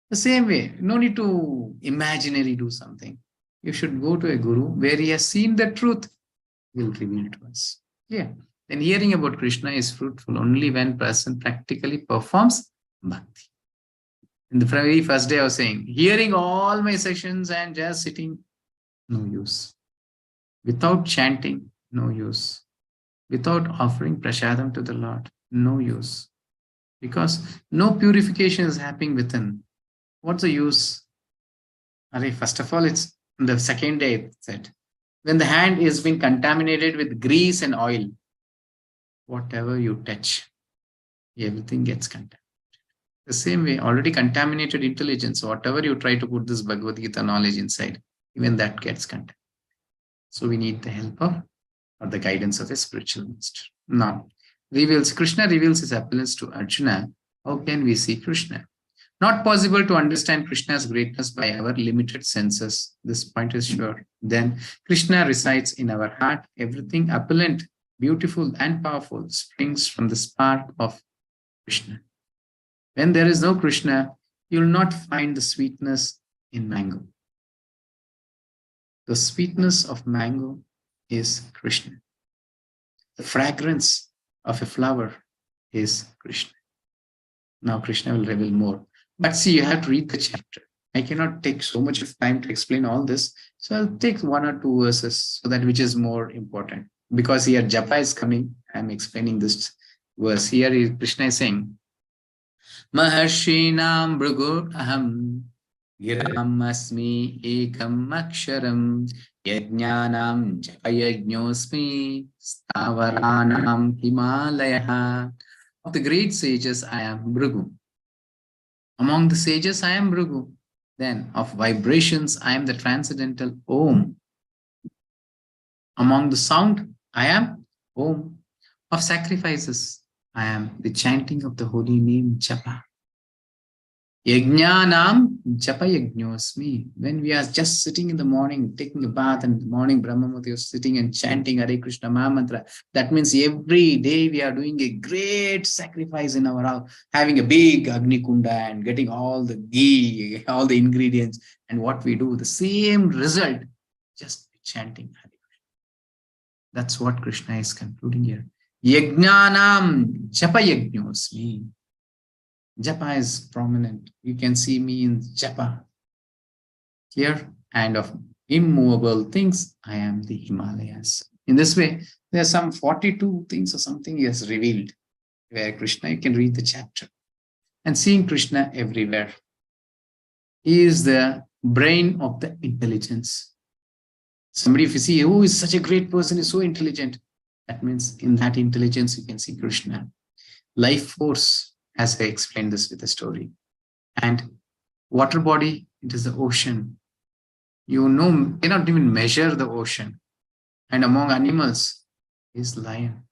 The same way, no need to imaginary do something. You should go to a guru where he has seen the truth, will reveal to us. Yeah. Then hearing about Krishna is fruitful only when person practically performs bhakti. In the very first day I was saying, hearing all my sessions and just sitting, no use. Without chanting, no use. Without offering prasadam to the Lord, no use. Because no purification is happening within. What's the use? First of all, it's the second day it said, when the hand is being contaminated with grease and oil, whatever you touch, everything gets contaminated. The same way, already contaminated intelligence, whatever you try to put this Bhagavad Gita knowledge inside, even that gets contaminated. So we need the help of or the guidance of a spiritual master. Now, Krishna reveals his opulence to Arjuna. How can we see Krishna? Not possible to understand Krishna's greatness by our limited senses. This point is sure. Then Krishna resides in our heart. Everything opulent, beautiful, and powerful springs from the spark of Krishna. When there is no Krishna, you will not find the sweetness in mango. The sweetness of mango is Krishna. The fragrance of a flower is Krishna. Now Krishna will reveal more. But see, you have to read the chapter. I cannot take so much of time to explain all this. So I'll take 1 or 2 verses so that which is more important. Because here Japa is coming, I'm explaining this verse. Here Krishna is saying, Maharshinam Bhrugur Aham Giram Asmi Ekam Aksharam Yajnanam Japayajñosmi Stavaranam Himalaya. Of the great sages, I am Bhrigu. Among the sages, I am Bhrigu. Then of vibrations, I am the transcendental Om. Among the sound, I am Om. Of sacrifices, I am the chanting of the holy name Japa. Yajnanam Japa Yajñosmi. When we are just sitting in the morning, taking a bath, and in the morning Brahma Murti is sitting and chanting Hare Krishna Mahamantra, that means every day we are doing a great sacrifice in our house, having a big Agni Kunda and getting all the ghee, all the ingredients, and what we do, the same result, just chanting Hare Krishna. That's what Krishna is concluding here. Yajnanam Japa Yajñosmi. Japa is prominent. You can see me in Japa. Here, and of immovable things, I am the Himalayas. In this way, there are some 42 things or something he has revealed, where Krishna, you can read the chapter. And seeing Krishna everywhere. He is the brain of the intelligence. Somebody, if you see, who is such a great person, is so intelligent, that means in that intelligence, you can see Krishna. Life force, as I explained this with a story. And water body, it is the ocean. You know, cannot even measure the ocean. And among animals is lion.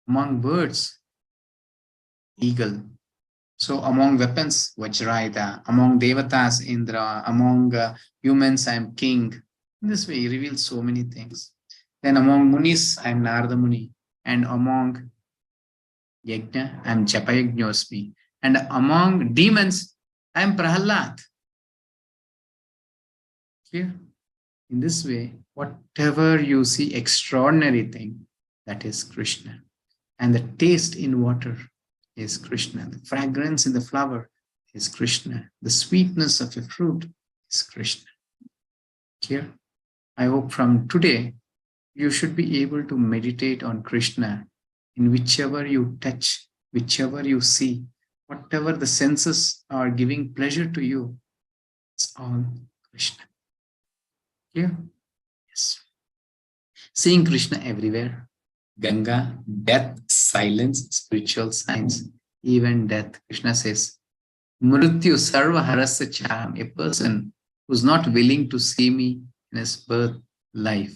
Among birds, eagle. So among weapons, Vajrayuda. Among devatas, Indra. Among humans, I am king. In this way, he reveals so many things. Then among munis, I am Narada Muni. And among Yajna, I am Japayajñosmi. And among demons, I am Prahalad. Clear? In this way, whatever you see extraordinary thing, that is Krishna. And the taste in water is Krishna. The fragrance in the flower is Krishna. The sweetness of a fruit is Krishna. Clear? I hope from today, you should be able to meditate on Krishna in whichever you touch, whichever you see, whatever the senses are giving pleasure to you, it's all Krishna. Clear? Yes. Seeing Krishna everywhere, Ganga, death, silence, spiritual signs, even death. Krishna says, Mrityu sarva harasya cham, a person who's not willing to see me in his birth life,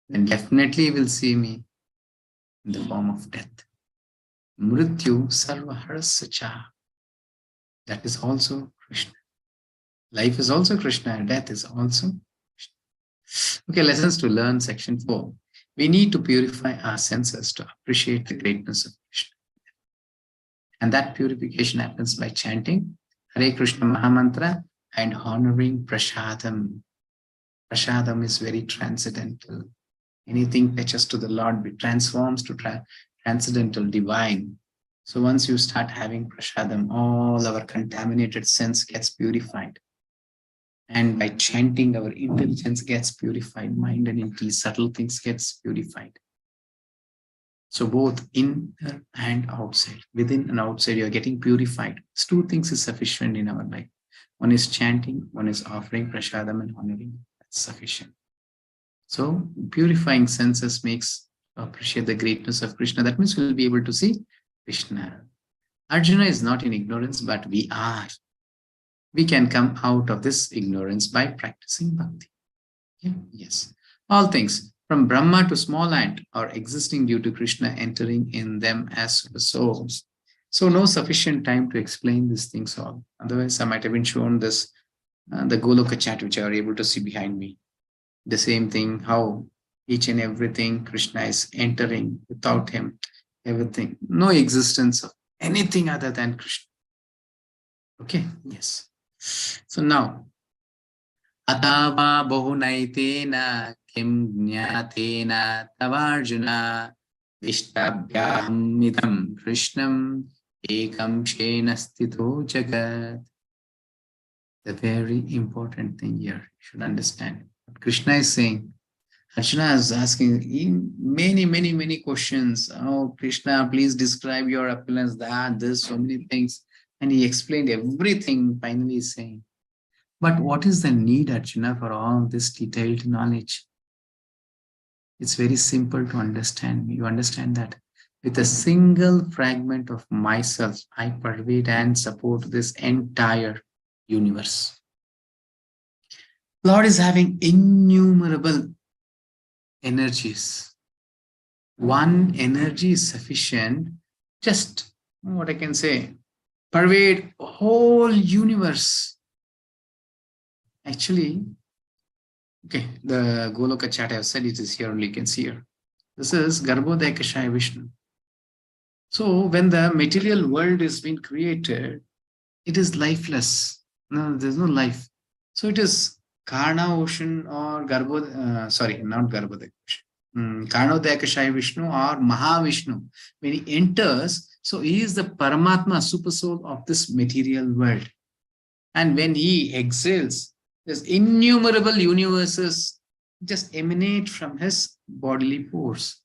then definitely will see me in the form of death. Mrityu sarva harasya cha. That is also Krishna. Life is also Krishna, death is also Krishna. Okay, lessons to learn, section 4. We need to purify our senses to appreciate the greatness of Krishna. And that purification happens by chanting Hare Krishna Mahamantra and honoring Prasadam. Prasadam is very transcendental. Anything touches to the Lord, it transforms to transcendental, divine. So once you start having Prasadam, all our contaminated sense gets purified. And by chanting, our intelligence gets purified, mind and intelligence, subtle things gets purified. So both inner and outside, within and outside, you're getting purified. These 2 things is sufficient in our life. One is chanting, one is offering Prasadam and honoring. That's sufficient. So purifying senses makes appreciate the greatness of Krishna. That means we'll be able to see Krishna. Arjuna is not in ignorance, but we are. We can come out of this ignorance by practicing bhakti. Okay? Yes. All things, from Brahma to small ant, are existing due to Krishna entering in them as souls. So no sufficient time to explain these things all. Otherwise, I might have been shown this, the Goloka chat, which I are able to see behind me. The same thing, how each and everything Krishna is entering without him, everything. No existence of anything other than Krishna. Okay, yes. So now, Atava bahunaitena kim jnatena tavarjuna Ishtabhyamidam Krishnam Ekam Shena Sthito Jagat. The very important thing here, you should understand. What Krishna is saying. Arjuna is asking many questions. Oh, Krishna, please describe your opulence, that, this, so many things. And he explained everything, finally saying. But what is the need, Arjuna, for all this detailed knowledge? It's very simple to understand. You understand that with a single fragment of myself, I pervade and support this entire universe. Lord is having innumerable energies. One energy is sufficient, just what I can say, pervade whole universe. Actually, okay, the Goloka chat I have said it is here only, you can see here. This is Garbhodaya Kashaya Vishnu. So when the material world is being created, it is lifeless. No, there's no life. So it is Karna ocean or Garbhodaya, not Garbhodaya ocean. Karnodaya Kashaya Vishnu or Mahavishnu. When he enters, so he is the Paramatma, super soul of this material world. And when he exhales, there's innumerable universes just emanate from his bodily pores.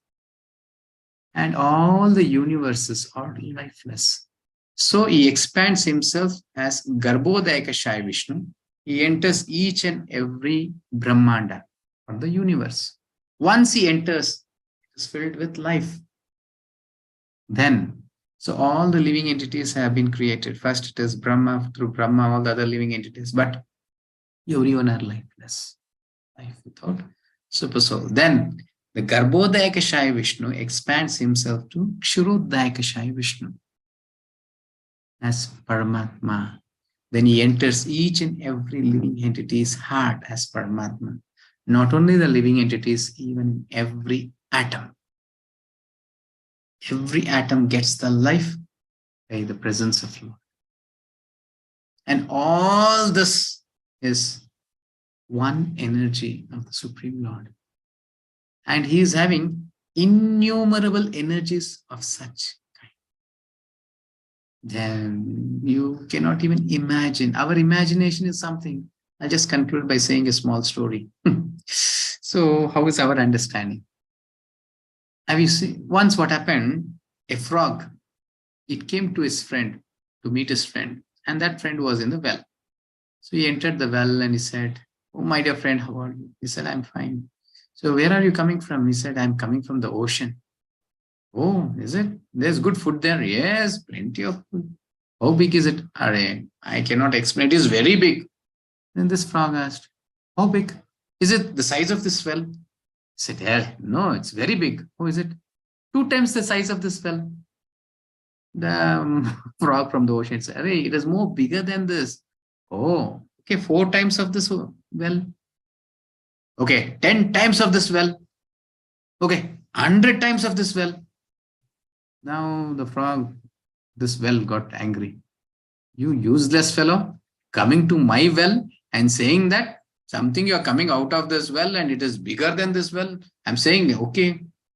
And all the universes are lifeless. So he expands himself as Garbhodaya Kashaya Vishnu. He enters each and every Brahmanda of the universe. Once he enters, it is filled with life. Then, so all the living entities have been created. First it is Brahma, through Brahma, all the other living entities. But everyone are lifeless. Life without super soul. Then the Garbhodaya Kashaya Vishnu expands himself to Kshirodaya Kashaya Vishnu as Paramatma. Then he enters each and every living entity's heart as Paramatma. Not only the living entities, even every atom. Every atom gets the life by the presence of Lord. And all this is one energy of the Supreme Lord. And he is having innumerable energies of such kind. Then you cannot even imagine. Our imagination is something. I'll just conclude by saying a small story. So how is our understanding? Have you seen once what happened? A frog, it came to his friend to meet his friend, and that friend was in the well. So he entered the well and he said, "Oh, my dear friend, how are you?" He said, "I'm fine." "So where are you coming from?" He said, "I'm coming from the ocean." "Oh, is it? There's good food there?" "Yes, plenty of food." "How big is it?" I cannot explain. It is very big." Then this frog asked, "How big? Is it the size of this well?" He said, "Yeah, no, it's very big." "Oh, is it?" "2 times the size of this well." The frog from the ocean said, "It is more bigger than this." "Oh, okay, 4 times of this well." "Okay, 10 times of this well." "Okay, 100 times of this well." Now the frog, this well got angry. "You useless fellow, coming to my well and saying that something you're coming out of this well and it is bigger than this well." I'm saying, okay,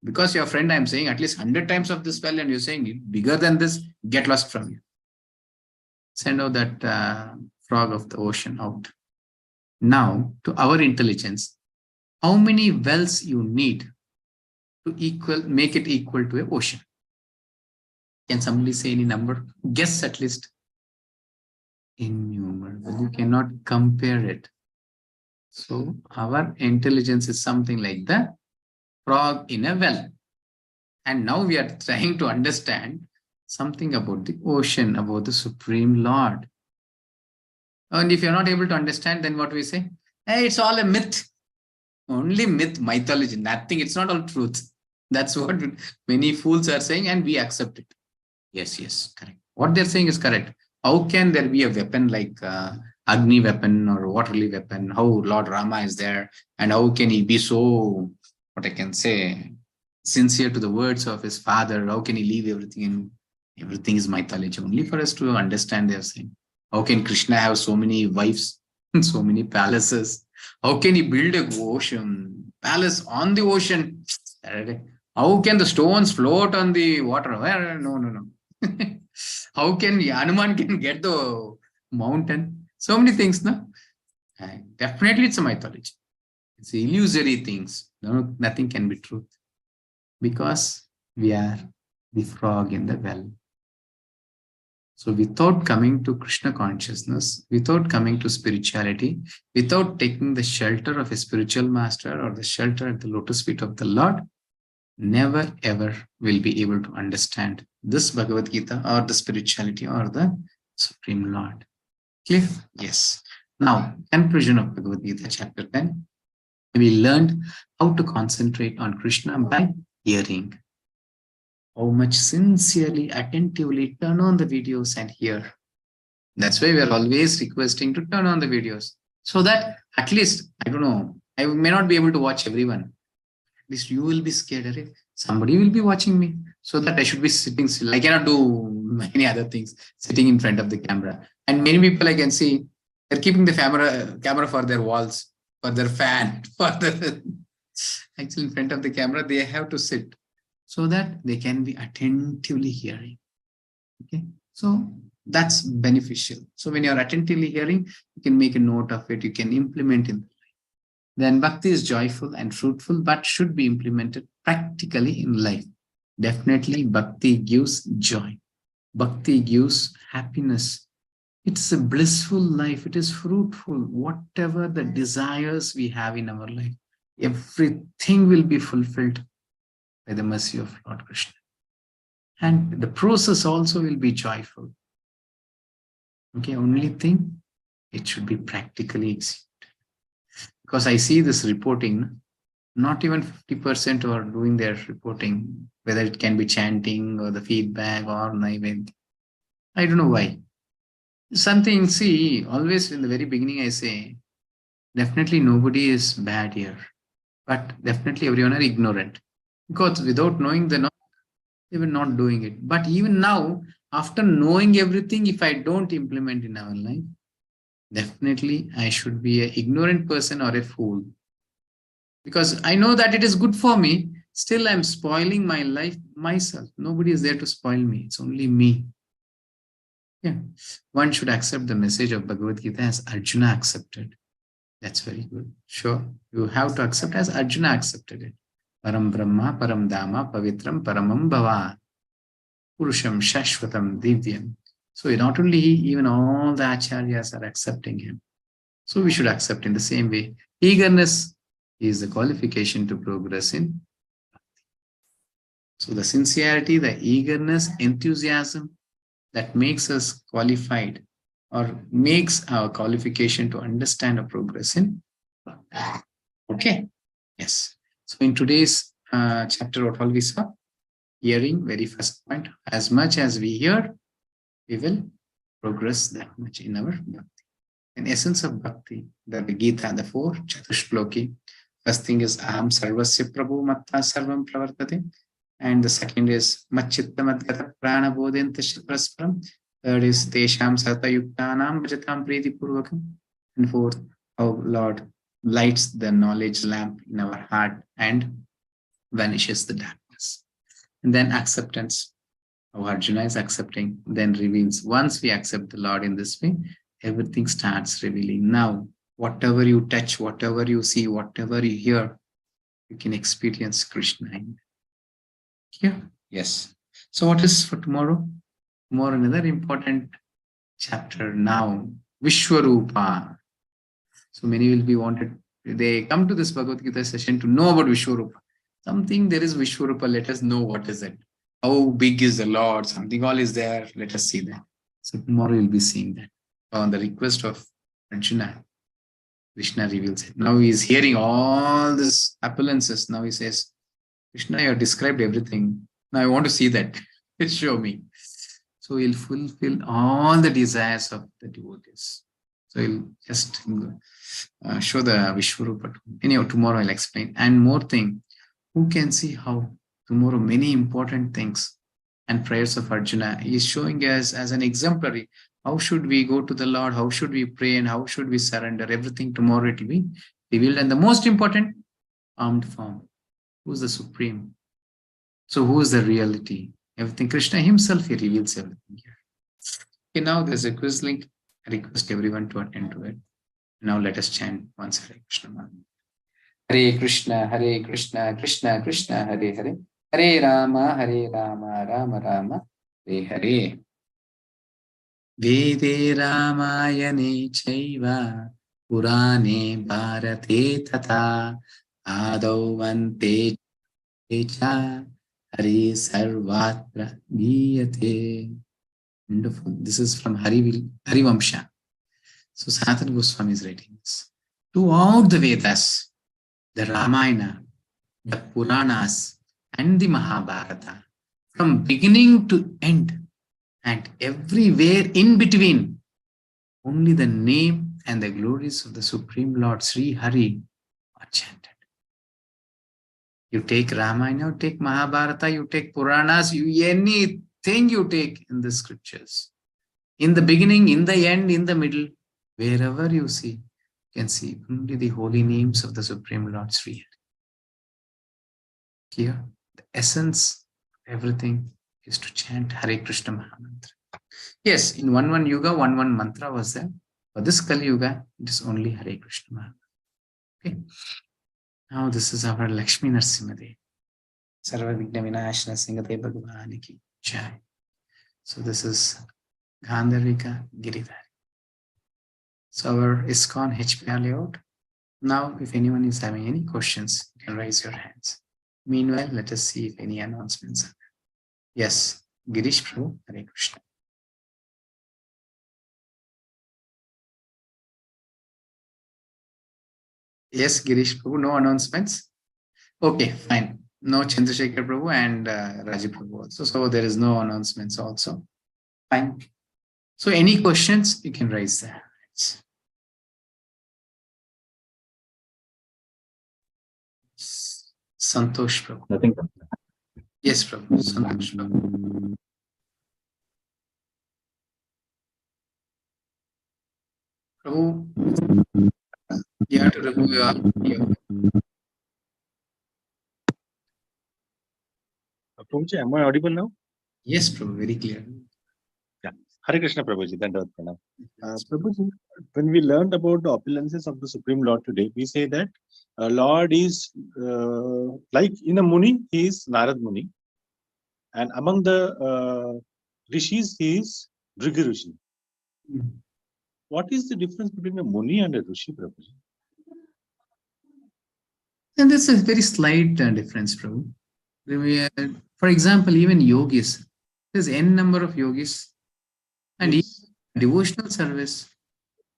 because you're a friend, I'm saying at least 100 times of this well and you're saying bigger than this, get lost from you. Send out that frog of the ocean out. Now, to our intelligence, how many wells you need to make it equal to an ocean? Can somebody say any number? Guess at least. Innumerable. You cannot compare it. So our intelligence is something like the frog in a well. And now we are trying to understand something about the ocean, about the Supreme Lord. And if you're not able to understand, then what we say? Hey, it's all a myth. Only myth, mythology, nothing. It's not all truth. That's what many fools are saying, and we accept it. Yes, correct. What they're saying is correct. How can there be a weapon like Agni weapon or waterly weapon? How Lord Rama is there, and how can he be so, what I can say, sincere to the words of his father? How can he leave everything in? Everything is mythology. Only for us to understand, they're saying. How can Krishna have so many wives and so many palaces? How can he build a ocean palace on the ocean? How can the stones float on the water? Well, no, no, no. How can Hanuman can get the mountain? So many things, no? Definitely it's a mythology. It's illusory things. No, nothing can be truth. Because we are the frog in the well. So without coming to Krishna consciousness, without coming to spirituality, without taking the shelter of a spiritual master or the shelter at the lotus feet of the Lord, never ever will be able to understand this Bhagavad Gita or the spirituality or the Supreme Lord. Clear? Yes. Now, conclusion of Bhagavad Gita, chapter 10. We learned how to concentrate on Krishna by hearing. How much sincerely, attentively turn on the videos and hear. That's why we are always requesting to turn on the videos. So that at least, I don't know, I may not be able to watch everyone. At least you will be scared. Somebody will be watching me. So that I should be sitting still. I cannot do many other things sitting in front of the camera. And many people I can see, they're keeping the camera for their walls, for their fan, for the actually in front of the camera, they have to sit so that they can be attentively hearing. Okay. So that's beneficial. So when you're attentively hearing, you can make a note of it, you can implement it. Then bhakti is joyful and fruitful, but should be implemented practically in life. Definitely, bhakti gives joy. Bhakti gives happiness. It's a blissful life. It is fruitful. Whatever the desires we have in our life, everything will be fulfilled by the mercy of Lord Krishna. And the process also will be joyful. Okay, only thing, it should be practically executed. Because I see this reporting, not even 50% are doing their reporting, whether it can be chanting or the feedback or naivedya. I don't know why. Something, see, always in the very beginning I say, definitely nobody is bad here, but definitely everyone are ignorant. Because without knowing the knowledge, they were not doing it. But even now, after knowing everything, if I don't implement in our life, definitely I should be an ignorant person or a fool. Because I know that it is good for me, still I'm spoiling my life myself. Nobody is there to spoil me. It's only me. Yeah. One should accept the message of Bhagavad Gita as Arjuna accepted. That's very good. Sure. You have to accept as Arjuna accepted it. Param Brahma, Param Dhamma, Pavitram, Paramam Bhava, Purusham, Shashvatam, Divyam. So not only he, even all the acharyas are accepting him. So we should accept in the same way. Eagerness is the qualification to progress in. So the sincerity, the eagerness, enthusiasm that makes us qualified or makes our qualification to understand or progress in. Okay. Yes. So in today's chapter, what all we saw? Hearing, very first point. As much as we hear, we will progress that much in our bhakti. In essence of bhakti, the Gita, the 4 Chatushloki. First thing is Aham Sarvasya Prabhu Matta Sarvam Pravartate. And the second is Machitta Madgata Prana Bodhenta Prasparam. Third is Tesham Sata Yuktanam Bhajatam Priti Purvakam. And fourth, how Lord lights the knowledge lamp in our heart and vanishes the darkness. And then acceptance. How Arjuna is accepting, then reveals. Once we accept the Lord in this way, everything starts revealing. Now, whatever you touch, whatever you see, whatever you hear, you can experience Krishna. Here, yes. So what is for tomorrow? Tomorrow, another important chapter now, Vishwarupa. So many will be wanted. They come to this Bhagavad Gita session to know about Vishwarupa. Something there is Vishwarupa. Let us know what is it. How big is the Lord? Something all is there. Let us see that. So tomorrow you'll be seeing that. On the request of Arjuna, Krishna reveals it. Now he is hearing all these appearances. Now he says, Krishna, you have described everything. Now I want to see that. Show me. So he'll fulfill all the desires of the devotees. So he'll just show the Vishwarupa. Anyhow, tomorrow I'll explain. And more thing, who can see how tomorrow many important things and prayers of Arjuna is showing us as an exemplary. How should we go to the Lord? How should we pray? And how should we surrender? Everything tomorrow it will be revealed. And the most important, armed form. Who's the Supreme? So who is the reality? Everything. Krishna himself, he reveals everything here. Okay, now there's a quiz link. I request everyone to attend to it. Now let us chant once Hare Krishna Mantra. Hare Krishna, Hare Krishna, Krishna Krishna, Hare Hare, Hare Rama, Rama Rama, Hare Hare. Vede Ramayane Chaiva, Purane Bharate Tata, Adau Vante Cha, Hare Sarvatra Giyate. Wonderful. This is from Harivamsha. So Sanatana Goswami is writing this. Throughout the Vedas, the Ramayana, the Puranas, and the Mahabharata, from beginning to end, and everywhere in between, only the name and the glories of the Supreme Lord Sri Hari are chanted. You take Ramayana, you take Mahabharata, you take Puranas, anything you take in the scriptures. In the beginning, in the end, in the middle, wherever you see, you can see only the holy names of the Supreme Lord Sri Hari. Clear? The essence of everything is to chant Hare Krishna Mahamantra. Yes, in one yuga, one mantra was there. For this Kali Yuga, it is only Hare Krishna Mahamantra. Okay. Now this is our Lakshmi Narsimade. Sarva Vigna Vinashana Singate Bhagavani Ki Jai. So this is Gandharvika Giridhara. So our ISKCON HPR layout. Now, if anyone is having any questions, you can raise your hands. Meanwhile, let us see if any announcements are there. Yes, Girish Prabhu, Hare Krishna. Yes, Girish Prabhu, no announcements? Okay, fine. No Chandrasekhar Prabhu and Rajiv Prabhu also. So there is no announcements also. Fine. So any questions, you can raise their hands. Santosh Prabhu. Nothing. Yes, Prabhu. Santosh Prabhu. Prabhu, you have to remove your Prabhuji, am I audible now? Yes, Prabhu, very clear. Yeah. Hare Krishna, Prabhuji. Dandavat Pranam. Prabhuji, when we learned about the opulences of the Supreme Lord today, we say that Lord is like in a Muni, he is Narad Muni. And among the rishis, he is Bhrigi Rishi. What is the difference between a Muni and a Rishi, Prabhuji? And there's a very slight difference, Prabhu. For example, even yogis, there's n number of yogis, and Yes. Devotional service.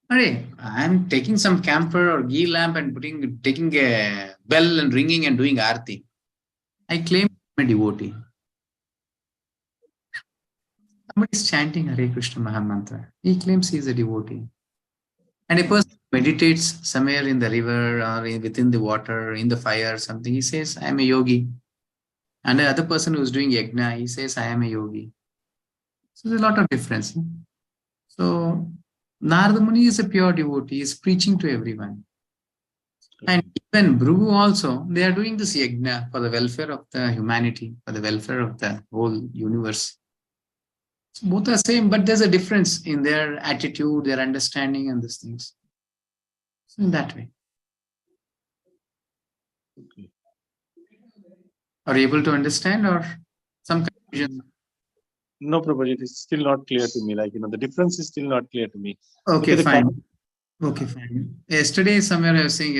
Hey, I'm taking some camphor or ghee lamp and taking a bell and ringing and doing aarti. I claim I'm a devotee. Somebody is chanting Hare Krishna Mahamantra. He claims he is a devotee. And a person meditates somewhere in the river or within the water, in the fire, something. He says, I am a yogi. And the other person who's doing yajna, he says, I am a yogi. So there's a lot of difference. So Narada Muni is a pure devotee, he is preaching to everyone. And even Bhrigu also, they are doing this yajna for the welfare of the humanity, for the welfare of the whole universe. So both are same, but there's a difference in their attitude, their understanding, and these things. So in that way. Okay. Are you able to understand or some confusion? No, Prabhuji, it is still not clear to me. Like, the difference is still not clear to me. Okay, fine. Okay, fine. Yesterday, somewhere I was saying,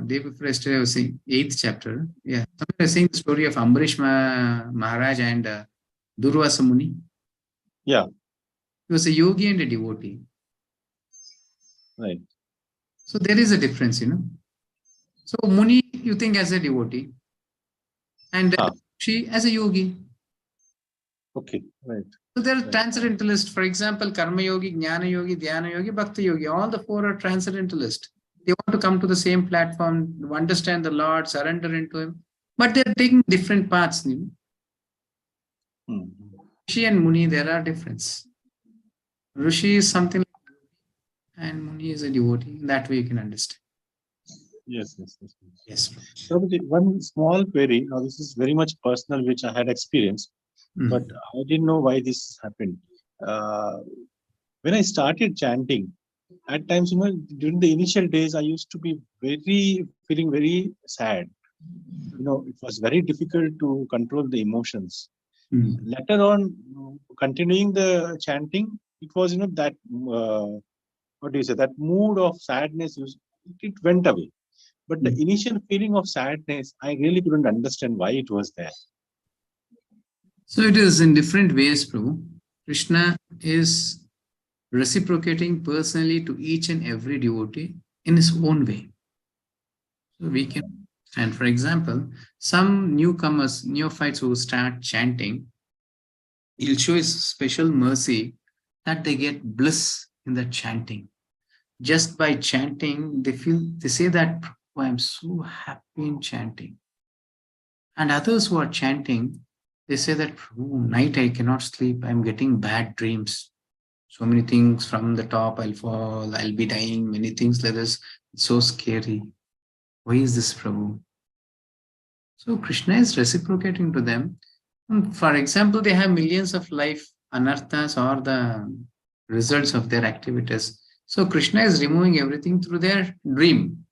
day before yesterday, I was saying 8th chapter. Yeah, somewhere I was saying the story of Ambarish Maharaj and Durvasa Muni. Yeah. He was a yogi and a devotee. Right. So there is a difference, So Muni, you think as a devotee, and she as a yogi. Okay, right. So there are transcendentalists. For example, Karma Yogi, Jnana Yogi, Dhyana Yogi, Bhakti Yogi. All the four are transcendentalists. They want to come to the same platform, understand the Lord, surrender into Him. But they're taking different paths. Rishi and Muni, there are difference. Rishi is something like, and Muni is a devotee. In that way, you can understand. Yes. Yes. Prabhuji, one small query. Now, this is very much personal, which I had experienced, but I didn't know why this happened. Uh, when I started chanting, at times, during the initial days, I used to be feeling very sad. It was very difficult to control the emotions. Later on, continuing the chanting, it was, that, what do you say, that mood of sadness, it went away. But the initial feeling of sadness, I really couldn't understand why it was there. So it is in different ways, Prabhu. Krishna is reciprocating personally to each and every devotee in his own way. So we can, and for example, some newcomers, neophytes who start chanting, he'll show his special mercy that they get bliss in the chanting. Just by chanting, they say that, oh, I'm so happy in chanting. And others who are chanting, they say that, oh, night I cannot sleep, I'm getting bad dreams. So many things from the top, I'll fall, I'll be dying, many things like this. It's so scary. Why is this, Prabhu? So Krishna is reciprocating to them. For example, they have millions of life anarthas or the results of their activities. So Krishna is removing everything through their dream.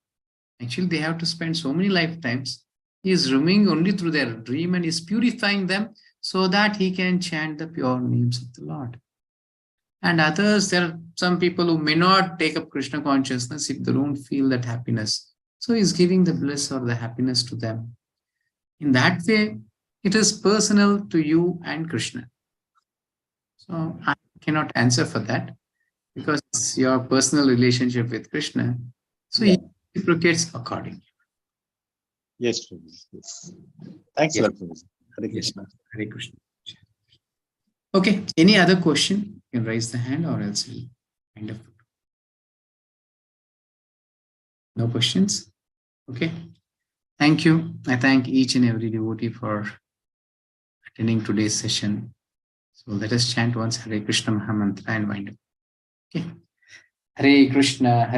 Actually, they have to spend so many lifetimes. He is removing only through their dream and is purifying them so that he can chant the pure names of the Lord. And others, there are some people who may not take up Krishna consciousness if they don't feel that happiness. So he's giving the bliss or the happiness to them. In that way, it is personal to you and Krishna. So I cannot answer for that because it's your personal relationship with Krishna. So he reciprocates accordingly. Yes, thanks a lot, Prabhuji. Hare Yes. Krishna. Hare Krishna. Okay, any other question? You can raise the hand or else we'll kind of. No questions? Okay. Thank you. I thank each and every devotee for attending today's session. So let us chant once Hare Krishna Mahamantra and wind up. Okay. Hare Krishna,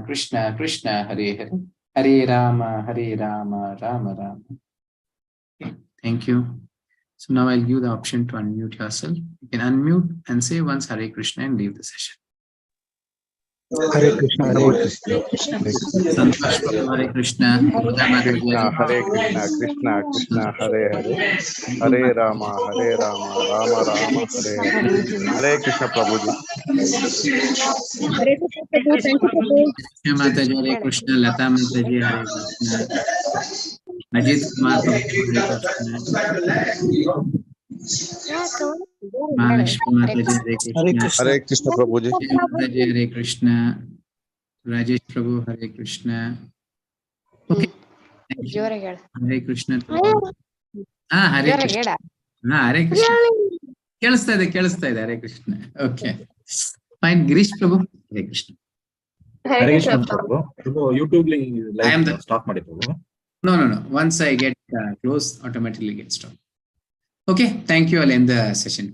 Krishna Krishna, Hare Hare. Hare Rama, Rama Rama. Okay. Thank you. So now I'll give the option to unmute yourself. You can unmute and say once Hare Krishna and leave the session. Hare Krishna, Santosh Prabhu, Hare Krishna. Hare Krishna, Krishna Hare Hare, Hare Rama, Rama Rama, Hare Hare. Hare Krishna, Prabhuji. Hare Krishna, Prabhu. Thank you, Prabhu. Mataji, Hare Krishna. Lata Mataji, Hare Krishna. Ajit Kumar Prabhu, Hare Krishna. Mahalakshmi Mataji, Hare Krishna. Hare Krishna, Prabhuji. Mataji, Hare Krishna. Rajesh Prabhu, Hare Krishna. Okay. Thank you. Hare Krishna. Hare Krishna. Hare Krishna. ಕೇಳಿಸ್ತಾ ಇದೆ Hare Krishna. Okay. Fine. Girish Prabhu, Hare Krishna. Hare Krishna, Prabhu. YouTube live stop ಮಾಡಿ Prabhu. No. Once I get close, automatically get stopped. Okay. Thank you. I'll end the session.